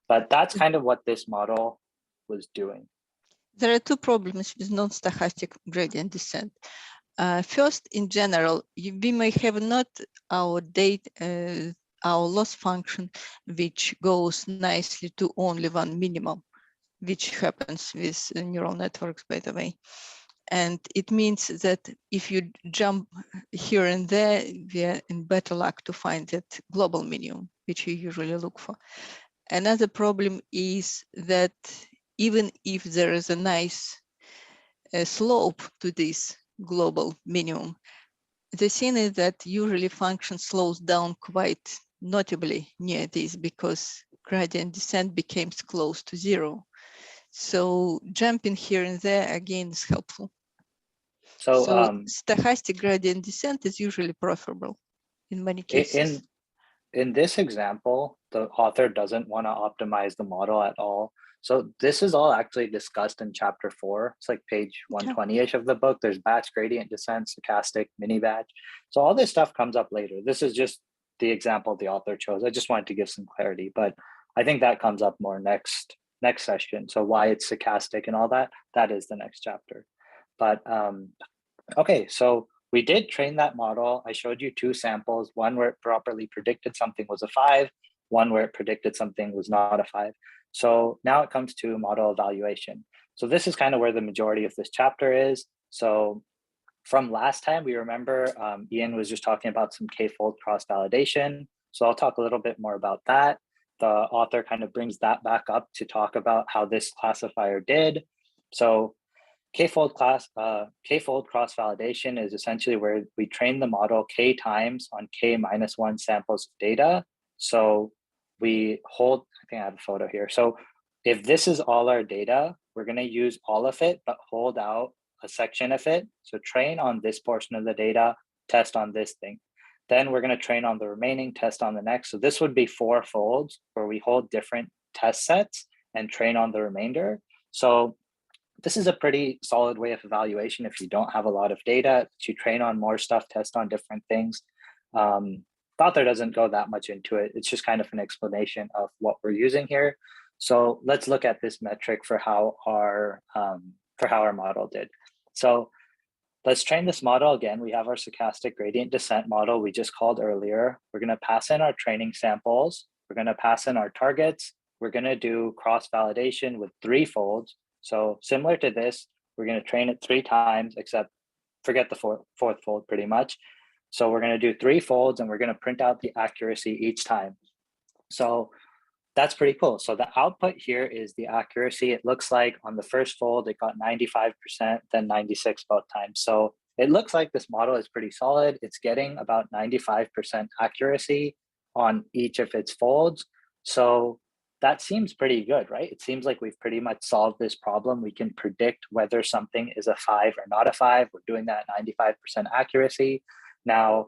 But that's kind of what this model was doing. There are two problems with non-stochastic gradient descent. First, in general, we may have not our loss function, which goes nicely to only one minimum, which happens with neural networks, by the way. And it means that if you jump here and there, we are in better luck to find that global minimum, which you usually look for. Another problem is that even if there is a nice slope to this global minimum, the thing is that usually function slows down quite notably near this because gradient descent becomes close to 0. So jumping here and there again is helpful. So stochastic gradient descent is usually preferable in many cases. In this example, the author doesn't want to optimize the model at all. So this is all actually discussed in chapter 4. It's like page 120-ish of the book. There's batch gradient descent, stochastic, mini batch. So all this stuff comes up later. This is just the example the author chose. I just wanted to give some clarity, but I think that comes up more next session. So why it's stochastic and all that, that is the next chapter. But okay, so we did train that model. I showed you 2 samples, one where it properly predicted something was a 5, one where it predicted something was not a 5. So now it comes to model evaluation. So this is kind of where the majority of this chapter is. So from last time, we remember Ian was just talking about some k-fold cross-validation. So I'll talk a little bit more about that. The author kind of brings that back up to talk about how this classifier did. So k-fold cross-validation is essentially where we train the model k times on k-1 samples of data. So we hold, I think I have a photo here. So if this is all our data, we're going to use all of it, but hold out a section of it. So train on this portion of the data, test on this thing. Then we're going to train on the remaining, test on the next. So this would be 4 folds where we hold different test sets and train on the remainder. So this is a pretty solid way of evaluation if you don't have a lot of data, to train on more stuff, test on different things. The author doesn't go that much into it. It's just kind of an explanation of what we're using here. So let's look at this metric for how our model did. So let's train this model again. We have our stochastic gradient descent model we just called earlier. We're going to pass in our training samples. We're going to pass in our targets. We're going to do cross-validation with 3 folds. So similar to this, we're going to train it 3 times, except forget the fourth fold pretty much. So we're going to do 3 folds, and we're going to print out the accuracy each time. So that's pretty cool. So the output here is the accuracy. It looks like on the first fold, it got 95%, then 96 both times. So it looks like this model is pretty solid. It's getting about 95% accuracy on each of its folds. So that seems pretty good, right? It seems like we've pretty much solved this problem. We can predict whether something is a 5 or not a 5. We're doing that 95% accuracy. Now,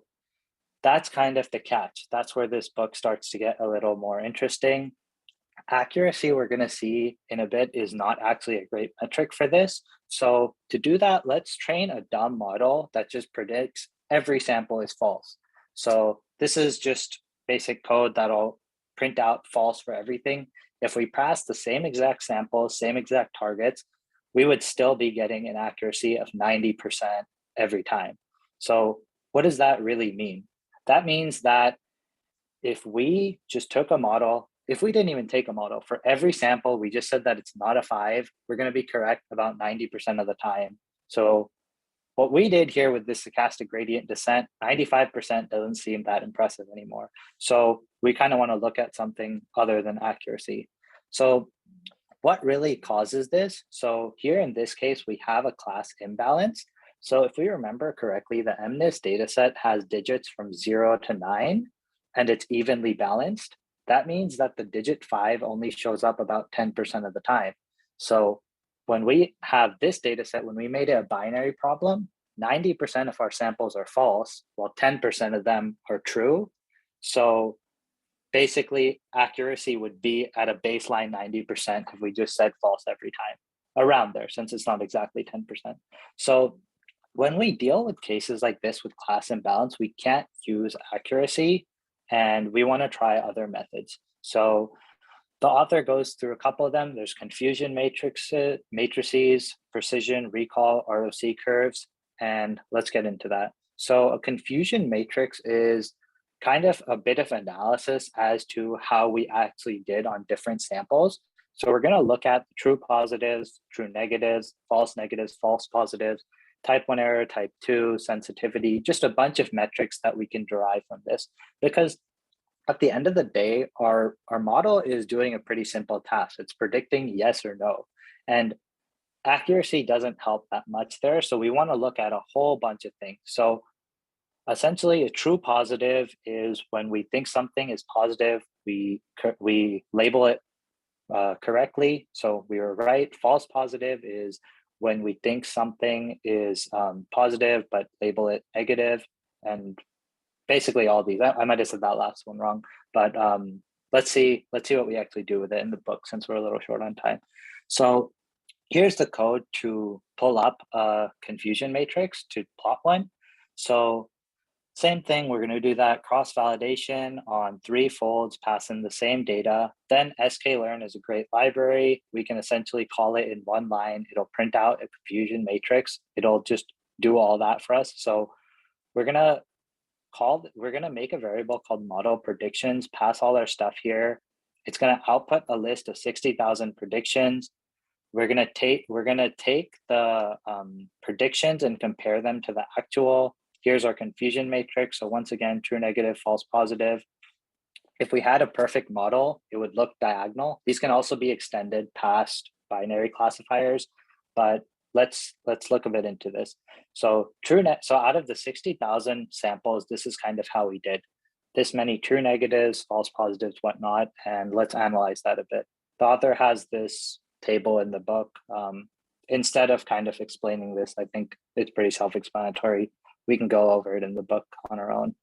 that's kind of the catch. That's where this book starts to get a little more interesting. Accuracy, we're going to see in a bit, is not actually a great metric for this. So to do that, let's train a dumb model that just predicts every sample is false. So this is just basic code that'll print out false for everything. If we pass the same exact samples, same exact targets, we would still be getting an accuracy of 90% every time. So what does that really mean? That means that if we just took a model, if we didn't even take a model, for every sample, we just said that it's not a 5, we're going to be correct about 90% of the time. So what we did here with this stochastic gradient descent, 95% doesn't seem that impressive anymore. So we kind of want to look at something other than accuracy. So what really causes this? So here in this case, we have a class imbalance. So if we remember correctly, the MNIST dataset has digits from 0 to 9, and it's evenly balanced. That means that the digit 5 only shows up about 10% of the time. So when we have this data set, when we made it a binary problem, 90% of our samples are false, while 10% of them are true. So basically, accuracy would be at a baseline 90% if we just said false every time, around there, since it's not exactly 10%. So when we deal with cases like this with class imbalance, we can't use accuracy, and we want to try other methods. So the author goes through a couple of them. There's confusion matrices, precision, recall, ROC curves, and let's get into that. So a confusion matrix is kind of a bit of analysis as to how we actually did on different samples. So we're going to look at true positives, true negatives, false positives, type 1 error, type 2, sensitivity, just a bunch of metrics that we can derive from this. Because at the end of the day, our model is doing a pretty simple task. It's predicting yes or no. And accuracy doesn't help that much there. So we want to look at a whole bunch of things. So essentially, a true positive is when we think something is positive, we label it correctly. So we were right. False positive is when we think something is positive, but label it negative. And basically all these, I might have said that last one wrong, but let's see what we actually do with it in the book, since we're a little short on time. So here's the code to pull up a confusion matrix to plot one. So same thing, we're going to do that cross-validation on 3 folds, pass in the same data. Then Scikit-Learn is a great library. We can essentially call it in one line. It'll print out a confusion matrix. It'll just do all that for us. So we're going to make a variable called model predictions, pass all our stuff here. It's going to output a list of 60,000 predictions. We're going to take the predictions and compare them to the actual. Here's our confusion matrix. So once again, true, negative, false, positive. If we had a perfect model, it would look diagonal. These can also be extended past binary classifiers, but let's look a bit into this. So so out of the 60,000 samples, this is kind of how we did. This many true negatives, false positives, whatnot, and let's analyze that a bit. The author has this table in the book. Instead of kind of explaining this, I think it's pretty self-explanatory. We can go over it in the book on our own.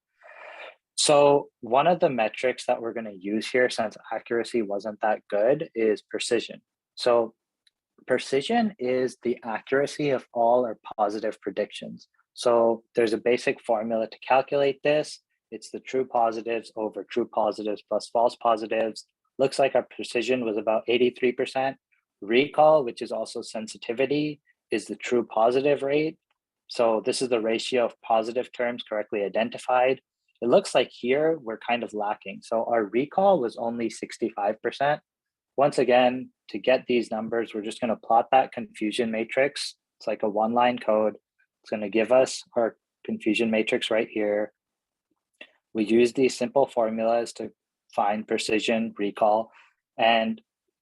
So one of the metrics that we're going to use here, since accuracy wasn't that good, is precision. So precision is the accuracy of all our positive predictions. So there's a basic formula to calculate this. It's the true positives over true positives plus false positives. Looks like our precision was about 83%. Recall, which is also sensitivity, is the true positive rate. So this is the ratio of positive terms correctly identified. It looks like here we're kind of lacking. So our recall was only 65%. Once again, to get these numbers, we're just going to plot that confusion matrix. It's like a one-line code. It's going to give us our confusion matrix right here. We use these simple formulas to find precision, recall, and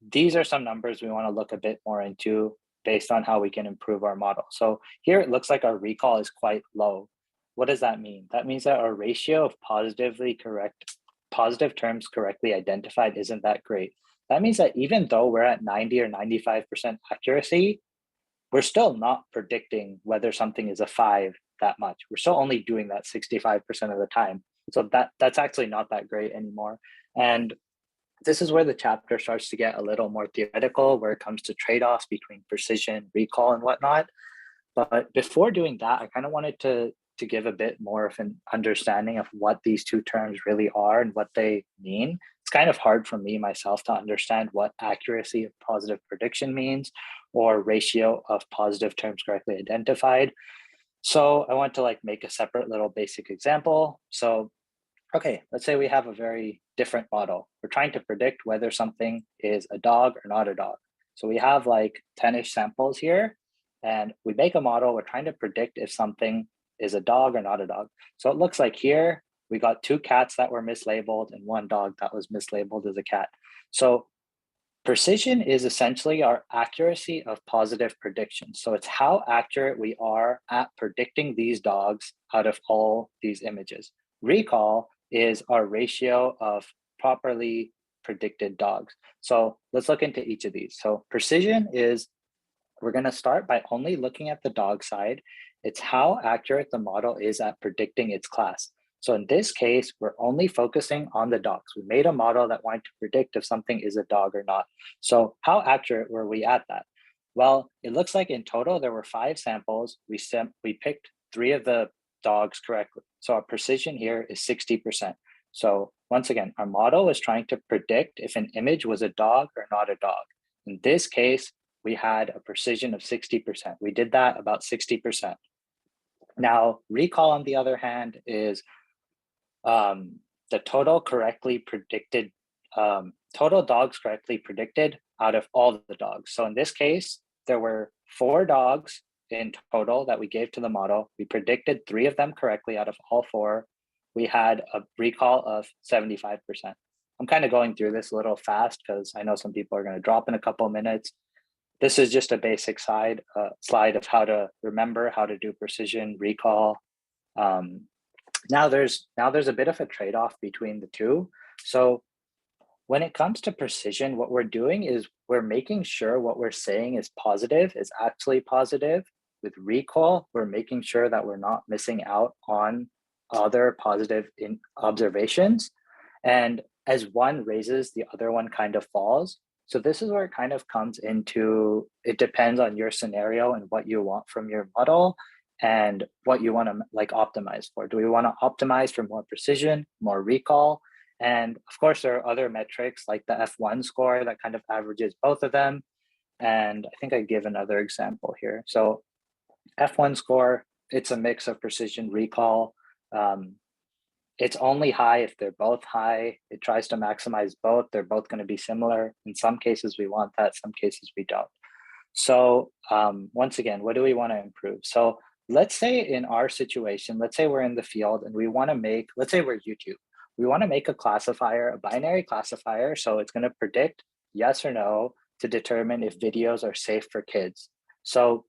these are some numbers we want to look a bit more into. based on how we can improve our model. So here it looks like our recall is quite low. What does that mean? That means that our ratio of positive terms correctly identified isn't that great. That means that even though we're at 90 or 95% accuracy, we're still not predicting whether something is a 5 that much. We're still only doing that 65% of the time. So that's actually not that great anymore. And this is where the chapter starts to get a little more theoretical, where it comes to trade-offs between precision, recall, and whatnot. But before doing that, I kind of wanted to give a bit more of an understanding of what these two terms really are and what they mean. It's kind of hard for me myself to understand what accuracy of positive prediction means or ratio of positive terms correctly identified. So I want to like make a separate little basic example. So, okay, let's say we have a very different model. We're trying to predict whether something is a dog or not a dog. So we have like 10-ish samples here, and we make a model. We're trying to predict if something is a dog or not a dog. So it looks like here, we got 2 cats that were mislabeled and 1 dog that was mislabeled as a cat. So precision is essentially our accuracy of positive predictions. So it's how accurate we are at predicting these dogs out of all these images. Recall is our ratio of properly predicted dogs. So let's look into each of these. So precision is, we're going to start by only looking at the dog side. It's how accurate the model is at predicting its class. So in this case, we're only focusing on the dogs. We made a model that wanted to predict if something is a dog or not. So how accurate were we at that? Well, it looks like in total, there were 5 samples. We picked 3 of the dogs correctly. So our precision here is 60%. So once again, our model is trying to predict if an image was a dog or not a dog. In this case, we had a precision of 60%. We did that about 60%. Now, recall, on the other hand, is the total correctly predicted, total dogs correctly predicted out of all of the dogs. So in this case, there were 4 dogs in total that we gave to the model. We predicted 3 of them correctly out of all 4. We had a recall of 75%. I'm kind of going through this a little fast because I know some people are going to drop in a couple of minutes. This is just a basic slide of how to remember how to do precision, recall. Now there's a bit of a trade-off between the two. So when it comes to precision, what we're doing is we're making sure what we're saying is positive is actually positive. With recall, we're making sure that we're not missing out on other positive observations. And as one raises, the other one kind of falls. So this is where it kind of comes into, it depends on your scenario and what you want from your model and what you want to like optimize for. Do we want to optimize for more precision, more recall? And of course, there are other metrics like the F1 score that kind of averages both of them. And I think I give another example here. So F1 score, it's a mix of precision, recall. It's only high if they're both high. It tries to maximize both. They're both going to be similar. In some cases, we want that. Some cases, we don't. So once again, what do we want to improve? So let's say in our situation, let's say we're in the field and we want to make, let's say we're YouTube. We want to make a classifier, a binary classifier. So it's going to predict yes or no to determine if videos are safe for kids. So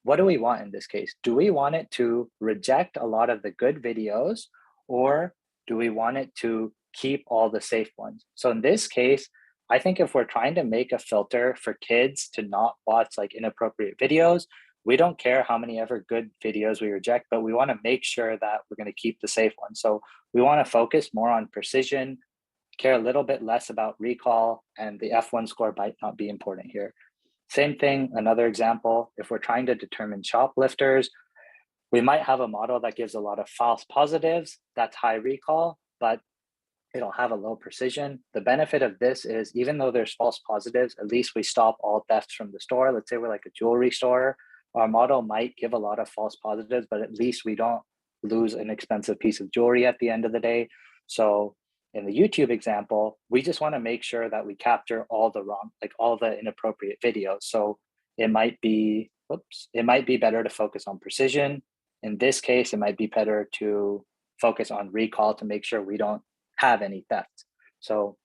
what do we want in this case? Do we want it to reject a lot of the good videos, or do we want it to keep all the safe ones? So in this case, I think if we're trying to make a filter for kids to not watch like inappropriate videos, we don't care how many ever good videos we reject, but we want to make sure that we're going to keep the safe ones. So we want to focus more on precision, care a little bit less about recall, and the F1 score might not be important here. Same thing, another example, if we're trying to determine shoplifters, we might have a model that gives a lot of false positives, that's high recall, but it'll have a low precision. The benefit of this is even though there's false positives, at least we stop all thefts from the store. Let's say we're like a jewelry store. Our model might give a lot of false positives, but at least we don't lose an expensive piece of jewelry at the end of the day. So in the YouTube example, we just want to make sure that we capture all the wrong, like all the inappropriate videos. So it might be, it might be better to focus on precision. In this case, it might be better to focus on recall to make sure we don't have any theft. So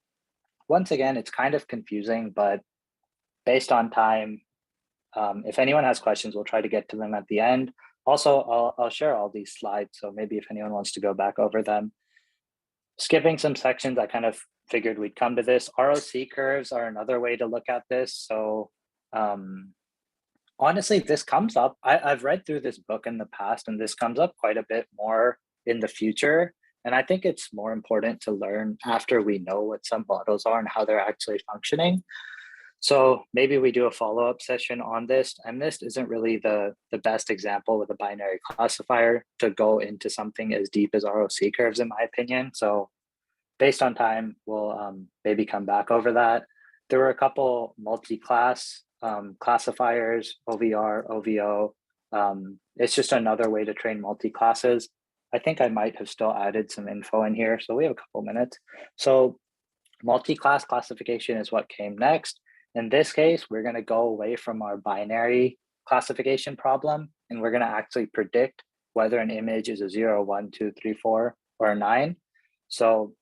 once again, it's kind of confusing, but based on time, If anyone has questions, we'll try to get to them at the end. Also, I'll share all these slides, so maybe if anyone wants to go back over them. Skipping some sections, I kind of figured we'd come to this. ROC curves are another way to look at this. So honestly, this comes up. I've read through this book in the past, and this comes up quite a bit more in the future. And I think it's more important to learn after we know what some models are and how they're actually functioning. So maybe we do a follow-up session on this. And this isn't really the best example with a binary classifier to go into something as deep as ROC curves, in my opinion. So based on time, we'll maybe come back over that. There were a couple multi-class classifiers, OVR, OVO. It's just another way to train multi-classes. I think I might have still added some info in here, so we have a couple minutes. So multi-class classification is what came next. In this case, we're going to go away from our binary classification problem, and we're going to actually predict whether an image is a 0, 1, 2, 3, 4, or a 9. So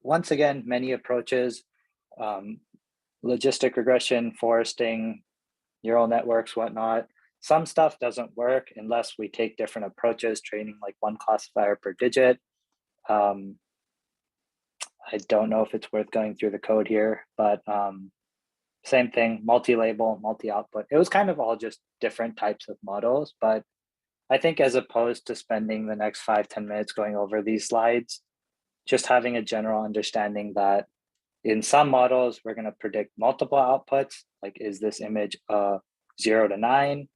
once again, many approaches, logistic regression, foresting, neural networks, whatnot. Some stuff doesn't work unless we take different approaches, training like one classifier per digit. I don't know if it's worth going through the code here, but same thing, multi-label, multi-output. It was kind of all just different types of models, but I think as opposed to spending the next 5-10 minutes going over these slides, just having a general understanding that in some models, we're going to predict multiple outputs, like is this image 0 to 9?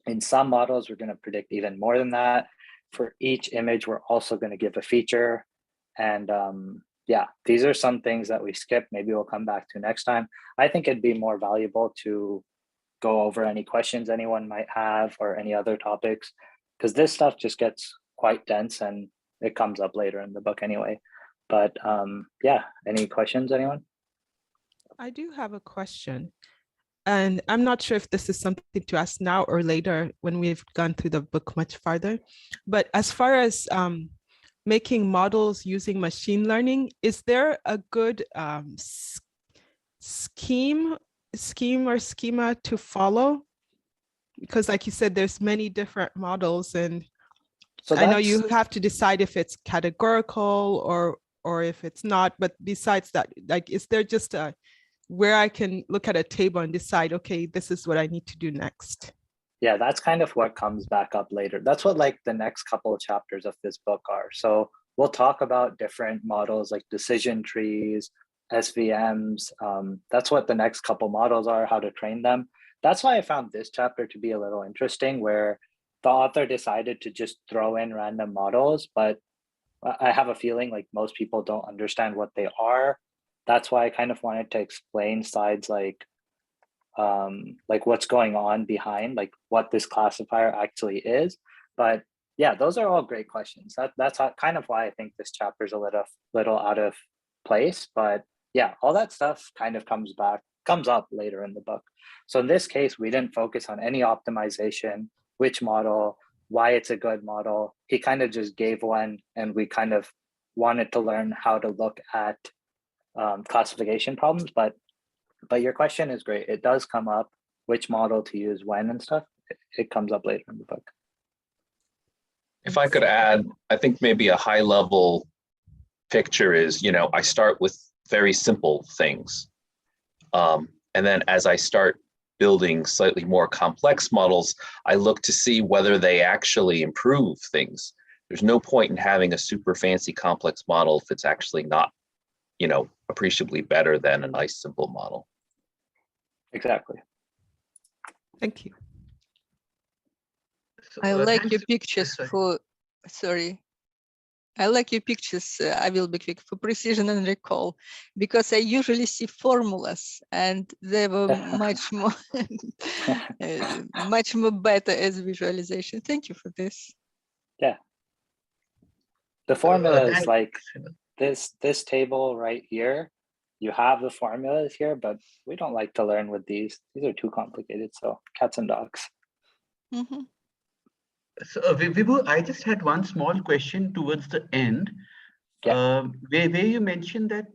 In some models, we're going to predict even more than that. For each image, we're also going to give a feature. And yeah, these are some things that we skipped. Maybe we'll come back to next time. I think it'd be more valuable to go over any questions anyone might have or any other topics, because this stuff just gets quite dense and it comes up later in the book anyway. But yeah, any questions, anyone? I do have a question. And I'm not sure if this is something to ask now or later when we've gone through the book much farther. But as far as making models using machine learning, is there a good schema to follow? Because like you said, there's many different models, and so I know you have to decide if it's categorical or if it's not. But besides that, like, is there just a where I can look at a table and decide, okay, this is what I need to do next? Yeah, that's kind of what comes back up later. That's what like the next couple of chapters of this book are. So we'll talk about different models like decision trees, SVMs. That's what the next couple models are, how to train them. That's why I found this chapter to be a little interesting, where the author decided to just throw in random models, but I have a feeling like most people don't understand what they are. That's why I kind of wanted to explain slides like what's going on behind, like what this classifier actually is. But yeah, those are all great questions. That's kind of why I think this chapter is a little out of place. But yeah, all that stuff kind of comes up later in the book. So in this case, we didn't focus on any optimization, which model, why it's a good model. He kind of just gave one, and we kind of wanted to learn how to look at classification problems. But your question is great. It does come up, which model to use when and stuff. It comes up later in the book. If I could add, I think maybe a high level picture is, I start with very simple things. And then as I start building slightly more complex models, I look to see whether they actually improve things. There's no point in having a super fancy complex model if it's actually not, appreciably better than a nice simple model. Exactly. Thank you. I like your pictures for, sorry. I like your pictures, I will be quick, for precision and recall, because I usually see formulas and they were much more, much more better as visualization. Thank you for this. Yeah. The formula is like this table right here. You have the formulas here, but we don't like to learn with these. These are too complicated, so cats and dogs. Mm-hmm. So Vibhu, I just had one small question towards the end, where you mentioned that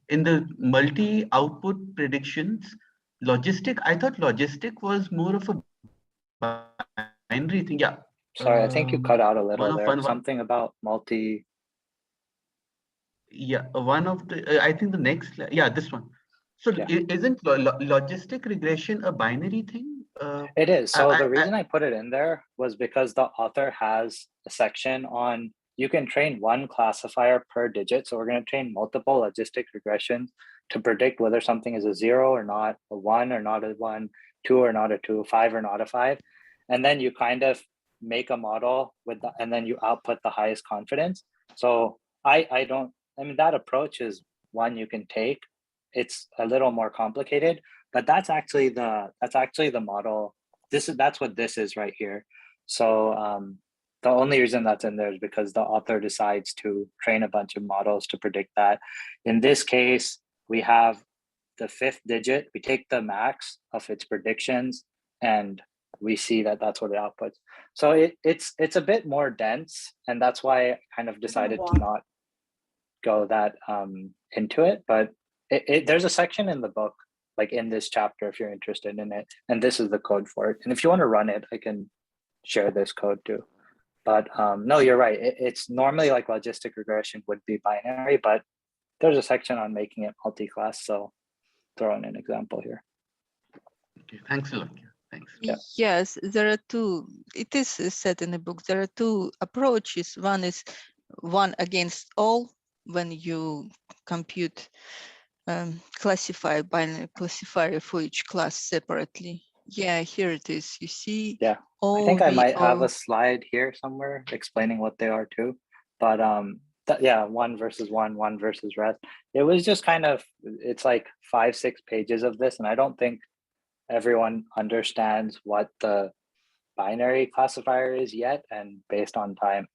in the multi-output predictions, logistic. I thought logistic was more of a binary thing. Yeah. Sorry, I think you cut out a little there. One, Something about multi. Yeah, one of the, I think the next, yeah, this one. So Yeah. isn't logistic regression a binary thing? It is. So the reason I put it in there was because the author has a section on, you can train one classifier per digit. So we're going to train multiple logistic regressions to predict whether something is a 0 or not, a 1 or not a 1, 2 or not a 2, 5 or not a 5. And then you kind of make a model with the, and then you output the highest confidence. So I mean, that approach is one you can take. It's a little more complicated, but that's actually the model. That's what this is right here. So the only reason that's in there is because the author decides to train a bunch of models to predict that. In this case, we have the 5th digit. We take the max of its predictions, and we see that that's what it outputs. So it's a bit more dense, and that's why I kind of decided to not go that into it. But there's a section in the book, like in this chapter, if you're interested in it, and this is the code for it. And if you want to run it, I can share this code too. But no, you're right. It's normally like logistic regression would be binary, but there's a section on making it multi-class. So throw in an example here. Okay, thanks a lot. Thanks. Yeah. Yes, there are two. It is said in the book. There are two approaches. One is one against all, when you compute classify binary classifier for each class separately. Yeah, here it is. You see. Yeah, I think I might have a slide here somewhere explaining what they are too. But yeah, one versus one versus rest. It was just kind of, it's like 5-6 pages of this, and I don't think everyone understands what the binary classifier is yet. And based on time,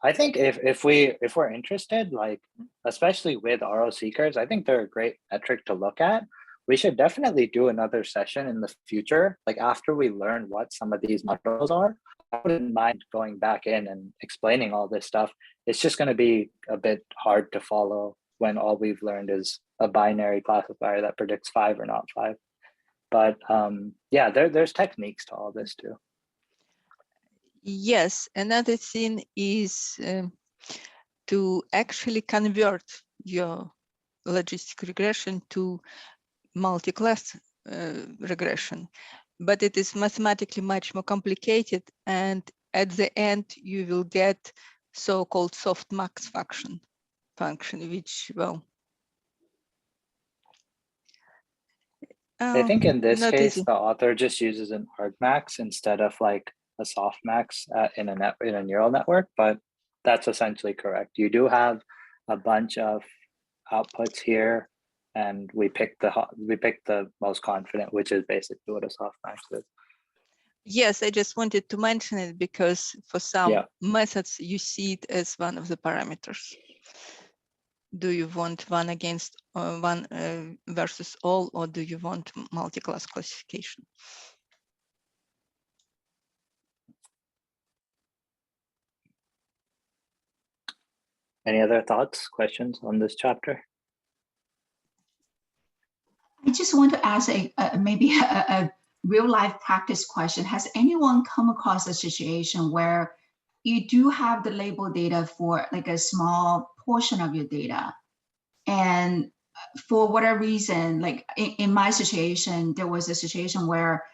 I think if we're interested, like especially with RO seekers, I think they're a great metric to look at. We should definitely do another session in the future, like after we learn what some of these models are. I wouldn't mind going back in and explaining all this stuff. It's just going to be a bit hard to follow when all we've learned is a binary classifier that predicts 5 or not 5. But yeah, there's techniques to all this too. Yes, another thing is to actually convert your logistic regression to multi-class regression, but it is mathematically much more complicated, and at the end you will get so-called softmax function, which, well, I think in this case, easy. the author just uses an argmax instead of like a softmax in a neural network, but that's essentially correct. You do have a bunch of outputs here, and we pick the most confident, which is basically what a softmax is. Yes, I just wanted to mention it because for some methods you see it as one of the parameters. Do you want one against one versus all, or do you want multi-class classification? Any other thoughts, questions on this chapter? I just want to ask maybe a real life practice question. Has anyone come across a situation where you do have the label data for like a small portion of your data, and for whatever reason, like in my situation, there was a situation where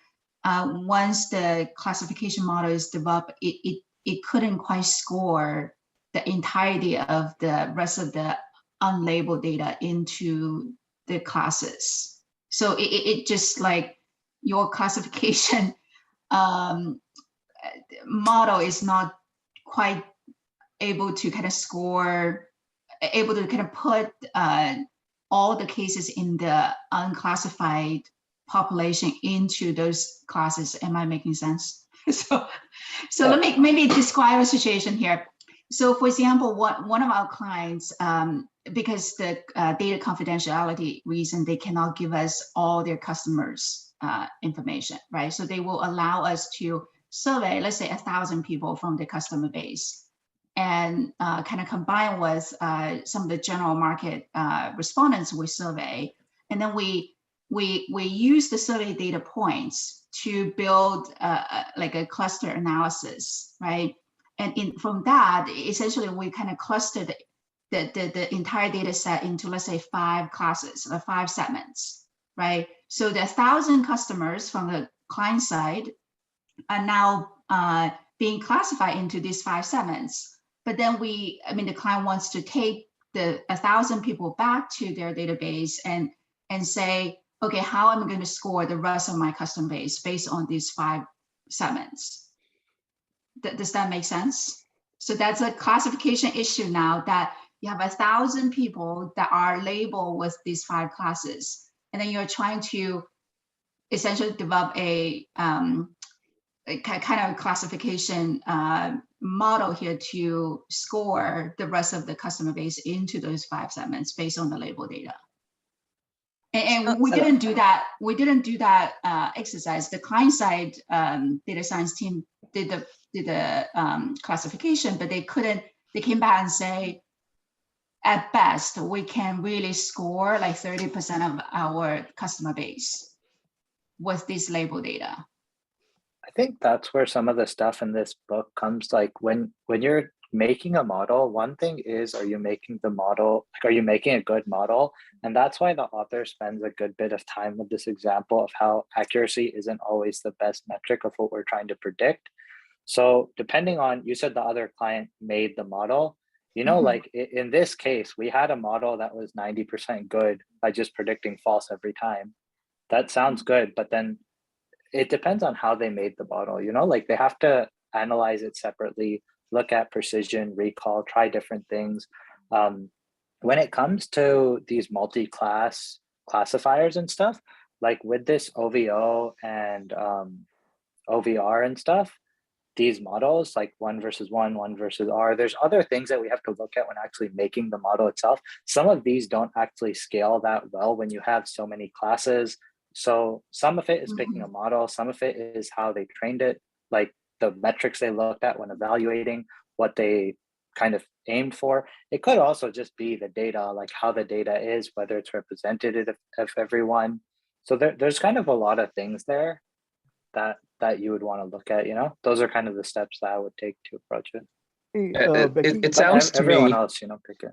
once the classification model is developed, it couldn't quite score the entirety of the rest of the unlabeled data into the classes. So it just like your classification model is not quite able to kind of score, able to kind of put all the cases in the unclassified population into those classes. Am I making sense? So let me maybe describe a situation here. So for example, one of our clients, because the data confidentiality reason, they cannot give us all their customers' information, right? So they will allow us to survey, let's say 1,000 people from the customer base, and kind of combine with some of the general market respondents we survey. And then we we use the survey data points to build like a cluster analysis, right? And from that, essentially, we kind of clustered the entire data set into, let's say, 5 classes or 5 segments, right? So the 1,000 customers from the client side are now being classified into these 5 segments. But then the client wants to take the 1,000 people back to their database and say, okay, how am I going to score the rest of my customer base based on these 5 segments? Does that make sense? So that's a classification issue now, that you have 1,000 people that are labeled with these 5 classes, and then you're trying to essentially develop a kind of classification model here to score the rest of the customer base into those 5 segments based on the label data. And we didn't do that. We didn't do that exercise. The client side data science team did the classification, but they couldn't. They came back and say, at best, we can really score like 30% of our customer base with this label data. I think that's where some of the stuff in this book comes. Like when you're making a model, one thing is, are you making the model, like, are you making a good model? And that's why the author spends a good bit of time with this example of how accuracy isn't always the best metric of what we're trying to predict. So depending on, you said the other client made the model, like in this case, we had a model that was 90% good by just predicting false every time. That sounds good, but then it depends on how they made the model, like they have to analyze it separately, look at precision, recall, try different things. When it comes to these multi-class classifiers and stuff, like with this OVO and OVR and stuff, these models like 1 versus 1, 1 versus R, there's other things that we have to look at when actually making the model itself. Some of these don't actually scale that well when you have so many classes. So some of it is picking a model, some of it is how they trained it, like the metrics they looked at when evaluating, what they kind of aimed for. It could also just be the data, like how the data is, whether it's representative of everyone. So there's kind of a lot of things there that you would want to look at, those are kind of the steps that I would take to approach it. It sounds to everyone me, else, pick it.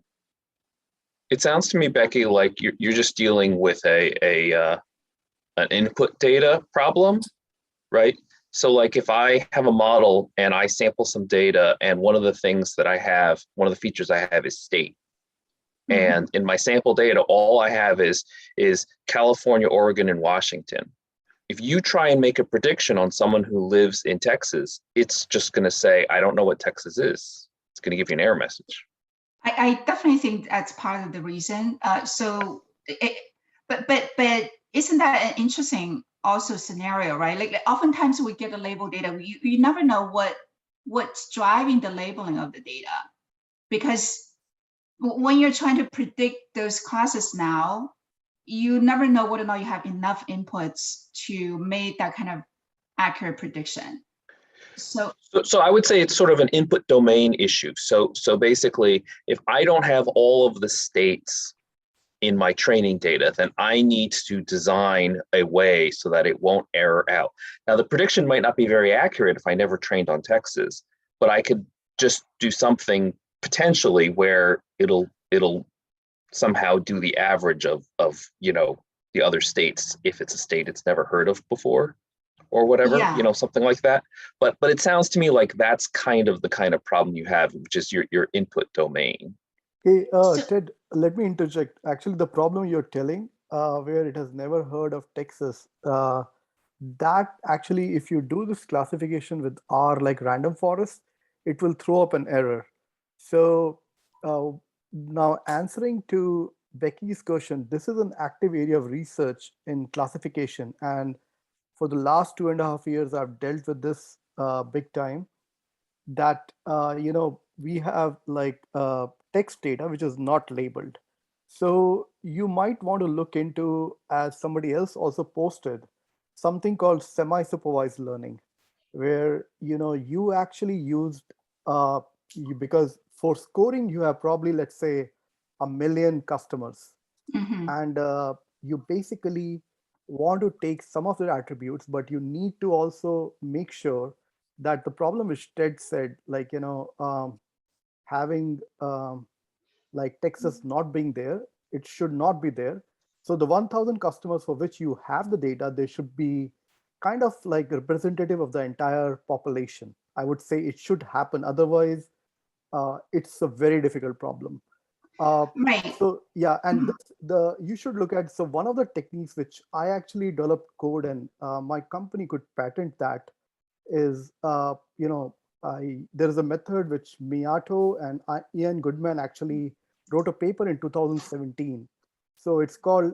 It sounds to me, Becky, like you're just dealing with an input data problem, right? So like if I have a model and I sample some data, and one of the things that I have, one of the features I have is state. And in my sample data, all I have is California, Oregon, and Washington. If you try and make a prediction on someone who lives in Texas, it's just going to say, I don't know what Texas is. It's going to give you an error message. I definitely think that's part of the reason. But isn't that an interesting also scenario, right? Like oftentimes we get the label data, you never know what's driving the labeling of the data, because when you're trying to predict those classes now, you never know whether or not you have enough inputs to make that kind of accurate prediction. So I would say it's sort of an input domain issue. So basically, if I don't have all of the states in my training data, then I need to design a way so that it won't error out. Now, the prediction might not be very accurate if I never trained on Texas, but I could just do something potentially where it'll somehow do the average of the other states, if it's a state it's never heard of before or whatever, something like that. But it sounds to me like that's kind of the problem you have, which is your input domain. Hey, Ted, let me interject. Actually, the problem you're telling, where it has never heard of Texas, that actually, if you do this classification with R like random forest, it will throw up an error. So now answering to Becky's question, this is an active area of research in classification. And for the last 2.5 years, I've dealt with this big time, that, we have like text data, which is not labeled. So you might want to look into, as somebody else also posted, something called semi-supervised learning, where, you actually used, because for scoring, you have probably, let's say, 1 million customers. And you basically want to take some of their attributes, but you need to also make sure that the problem which Ted said, like, having like Texas not being there, it should not be there. So the 1,000 customers for which you have the data, they should be kind of like representative of the entire population. I would say it should happen. Otherwise, it's a very difficult problem. Right. So yeah, and you should look at, so one of the techniques which I actually developed code and my company could patent that is, there is a method which Miyato and Ian Goodman actually wrote a paper in 2017. So it's called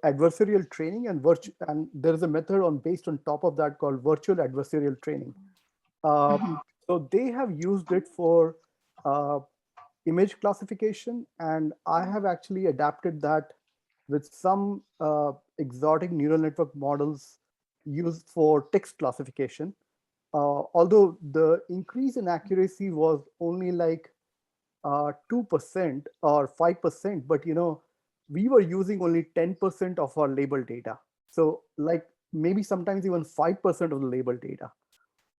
adversarial training and there is a method based on top of that called virtual adversarial training. So they have used it for image classification, and I have actually adapted that with some exotic neural network models used for text classification. Although the increase in accuracy was only like 2% or 5%, but we were using only 10% of our label data. So like maybe sometimes even 5% of the label data.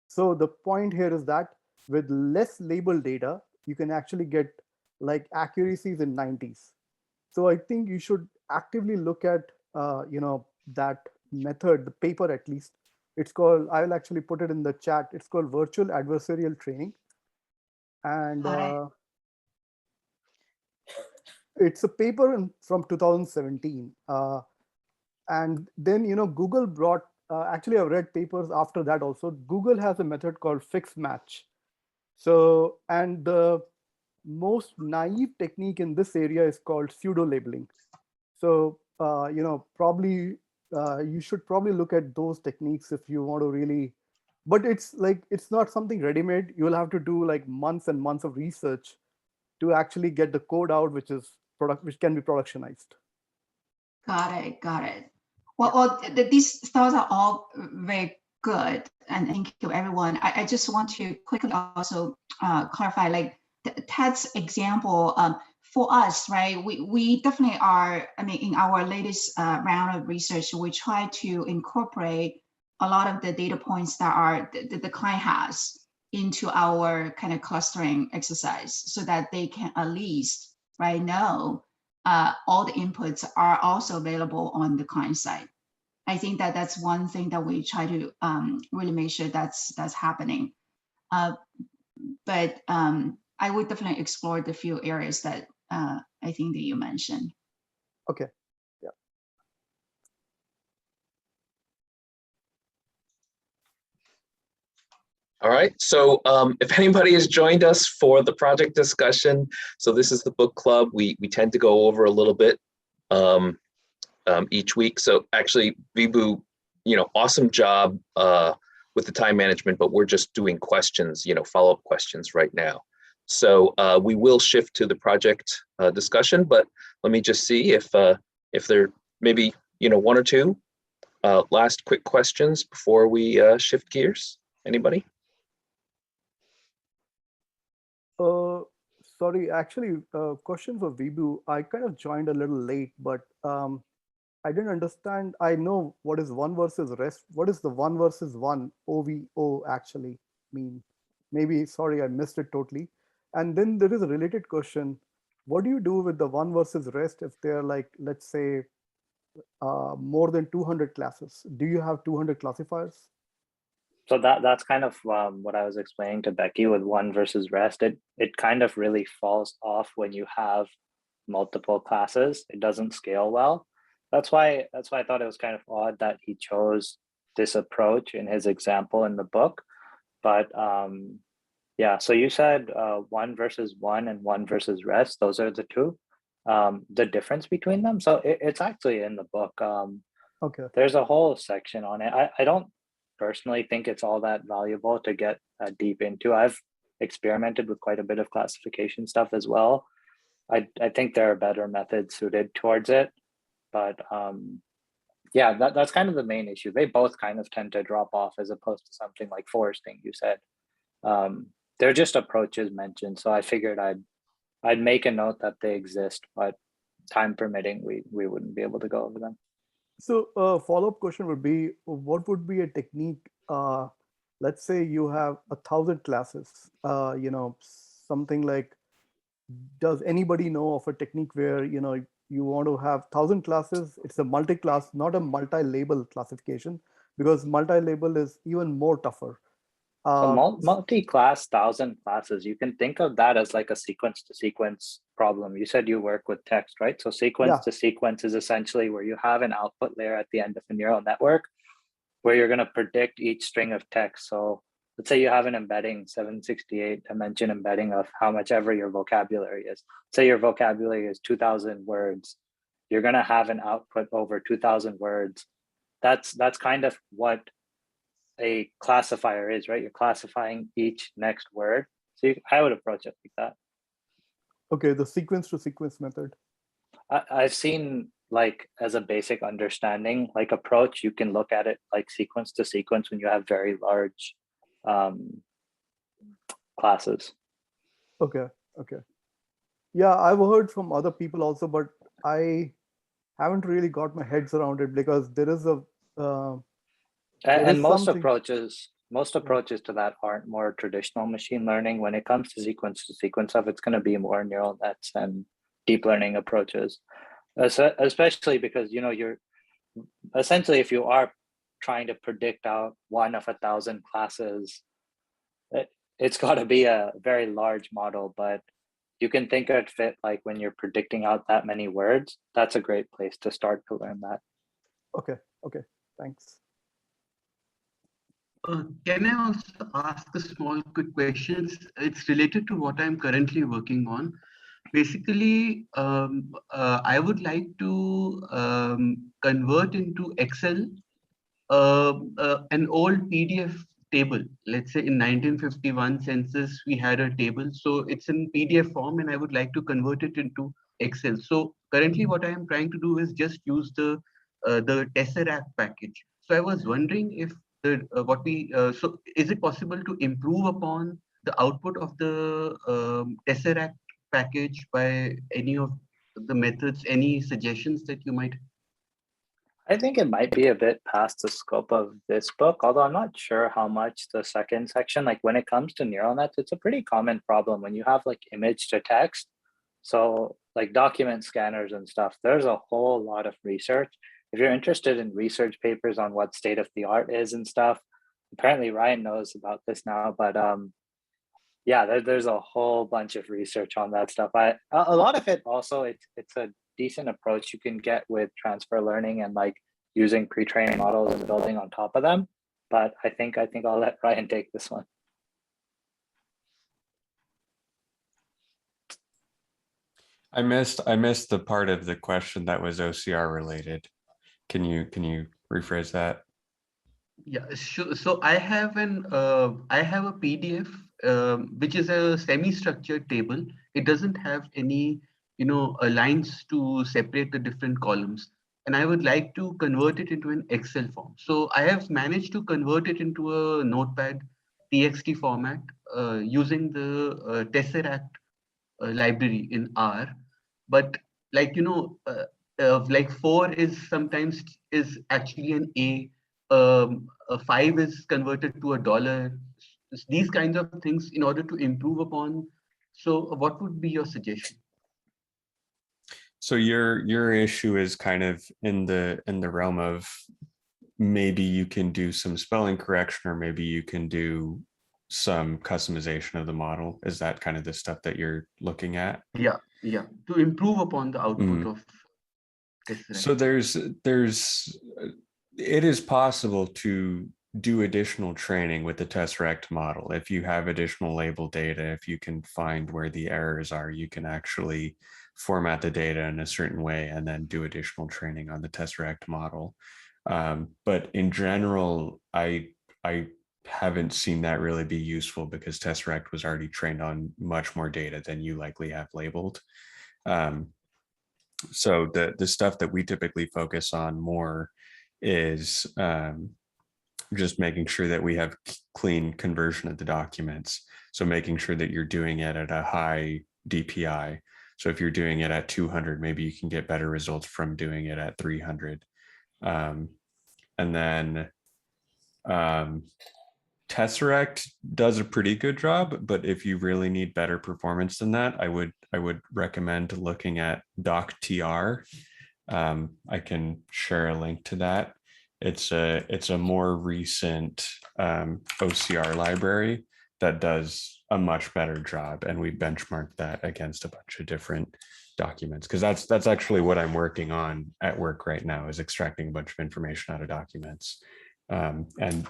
So the point here is that with less label data, you can actually get like accuracies in 90s. So I think you should actively look at, that method, the paper at least. It's called, I will actually put it in the chat. It's called virtual adversarial training. And it's a paper from 2017. And then, Google brought, actually I've read papers after that also. Google has a method called fixed match. So, and the most naive technique in this area is called pseudo labeling. So, probably you should probably look at those techniques if you want to really, but it's like, it's not something ready-made. You will have to do like months and months of research to actually get the code out, which can be productionized. Got it. Well, these thoughts are all very good, and thank you, everyone. I just want to quickly also clarify, like Ted's example, for us, right? We definitely are. I mean, in our latest round of research, we try to incorporate a lot of the data points that the client has into our kind of clustering exercise, so that they can at least know all the inputs are also available on the client side. I think that's one thing that we try to really make sure that's happening. But I would definitely explore the few areas that I think that you mentioned. Okay. Yeah. All right, so if anybody has joined us for the project discussion, so this is the book club. We tend to go over a little bit each week. So actually, Vibhu, awesome job with the time management, but we're just doing questions, follow-up questions right now. So we will shift to the project discussion, but let me just see if there maybe one or two last quick questions before we shift gears. Anybody? Sorry, actually, question for Vibhu. I kind of joined a little late, but I didn't understand. I know what is one versus rest. What does the one versus one OVO actually mean? Maybe, sorry, I missed it totally. And then there is a related question. What do you do with the one versus rest if they're like, let's say, more than 200 classes? Do you have 200 classifiers? So that's kind of what I was explaining to Becky with one versus rest. It kind of really falls off when you have multiple classes. It doesn't scale well. That's why I thought it was kind of odd that he chose this approach in his example in the book. But yeah, so you said one versus one and one versus rest. Those are the two. The difference between them. So it's actually in the book. Okay. There's a whole section on it. I don't personally think it's all that valuable to get deep into. I've experimented with quite a bit of classification stuff as well. I think there are better methods suited towards it, but yeah, that's kind of the main issue. They both kind of tend to drop off as opposed to something like foresting, you said. They're just approaches mentioned, so I figured I'd make a note that they exist, but time permitting, we wouldn't be able to go over them. So a follow-up question would be, what would be a technique? Let's say you have 1,000 classes, something like, does anybody know of a technique where, you want to have 1,000 classes? It's a multi-class, not a multi-label classification, because multi-label is even more tougher. So multi-class 1,000 classes, you can think of that as like a sequence to sequence problem. You said you work with text, right? So sequence to sequence is essentially where you have an output layer at the end of a neural network where you're going to predict each string of text. So let's say you have an embedding, 768 dimension embedding of how much ever your vocabulary is. Say your vocabulary is 2,000 words. You're going to have an output over 2,000 words. That's kind of what a classifier is, right? You're classifying each next word. So I would approach it like that. Okay, the sequence to sequence method. I've seen, like, as a basic understanding, like approach, you can look at it like sequence to sequence when you have very large classes. Okay. Yeah, I've heard from other people also, but I haven't really got my heads around it, because there is a and most approaches to that aren't more traditional machine learning. When it comes to sequence stuff, it's going to be more neural nets and deep learning approaches, especially because you're essentially, if you are trying to predict out one of 1,000 classes, it's got to be a very large model. But you can think of it like when you're predicting out that many words, that's a great place to start to learn that. Okay, thanks. Can I also ask a small quick question? It's related to what I'm currently working on. Basically, I would like to convert into Excel an old PDF table. Let's say in 1951 census, we had a table. So it's in PDF form, and I would like to convert it into Excel. So currently what I am trying to do is just use the Tesseract package. So I was wondering if so is it possible to improve upon the output of the Tesseract package by any of the methods? Any suggestions that you might? I think it might be a bit past the scope of this book, although I'm not sure how much the second section, like when it comes to neural nets, it's a pretty common problem when you have like image to text. So like document scanners and stuff, there's a whole lot of research. If you're interested in research papers on what state of the art is and stuff, apparently Ryan knows about this now, but yeah, there's a whole bunch of research on that stuff. A lot of it also, it's a decent approach you can get with transfer learning and like using pre-trained models and building on top of them. But I think I'll let Ryan take this one. I missed the part of the question that was OCR related. Can you rephrase that? Yeah, sure. So I have a PDF which is a semi-structured table. It doesn't have any lines to separate the different columns, and I would like to convert it into an Excel form. So I have managed to convert it into a Notepad TXT format using the Tesseract library in R. But like like 4 is sometimes actually an A. A 5 is converted to a $. These kinds of things in order to improve upon. So what would be your suggestion? So your issue is kind of in the realm of maybe you can do some spelling correction, or maybe you can do some customization of the model. Is that kind of the stuff that you're looking at? Yeah. To improve upon the output of this. So it is possible to do additional training with the Tesseract model. If you have additional label data, if you can find where the errors are, you can actually format the data in a certain way and then do additional training on the Tesseract model. But in general, I haven't seen that really be useful, because Tesseract was already trained on much more data than you likely have labeled. So the stuff that we typically focus on more is just making sure that we have clean conversion of the documents. So making sure that you're doing it at a high DPI. So if you're doing it at 200, maybe you can get better results from doing it at 300. And then Tesseract does a pretty good job, but if you really need better performance than that, I would recommend looking at doctr. I can share a link to that. It's a more recent OCR library that does a much better job, and we benchmarked that against a bunch of different documents, because that's actually what I'm working on at work right now, is extracting a bunch of information out of documents. And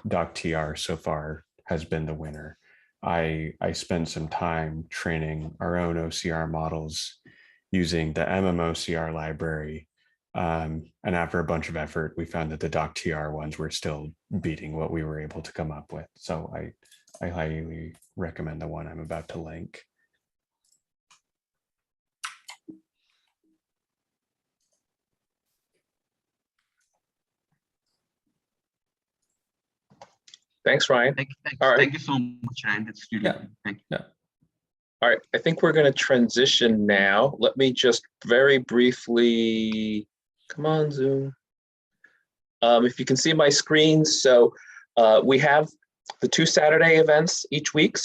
doctr so far has been the winner. I spent some time training our own OCR models using the MMOCR library. And after a bunch of effort, we found that the doctr ones were still beating what we were able to come up with. So I highly recommend the one I'm about to link. Thanks, Ryan. All right. Thank you so much, Ryan. It's really good. Thank you. Yeah. All right, I think we're going to transition now. Let me just very briefly, come on, Zoom. If you can see my screen, so we have the 2 Saturday events each week. So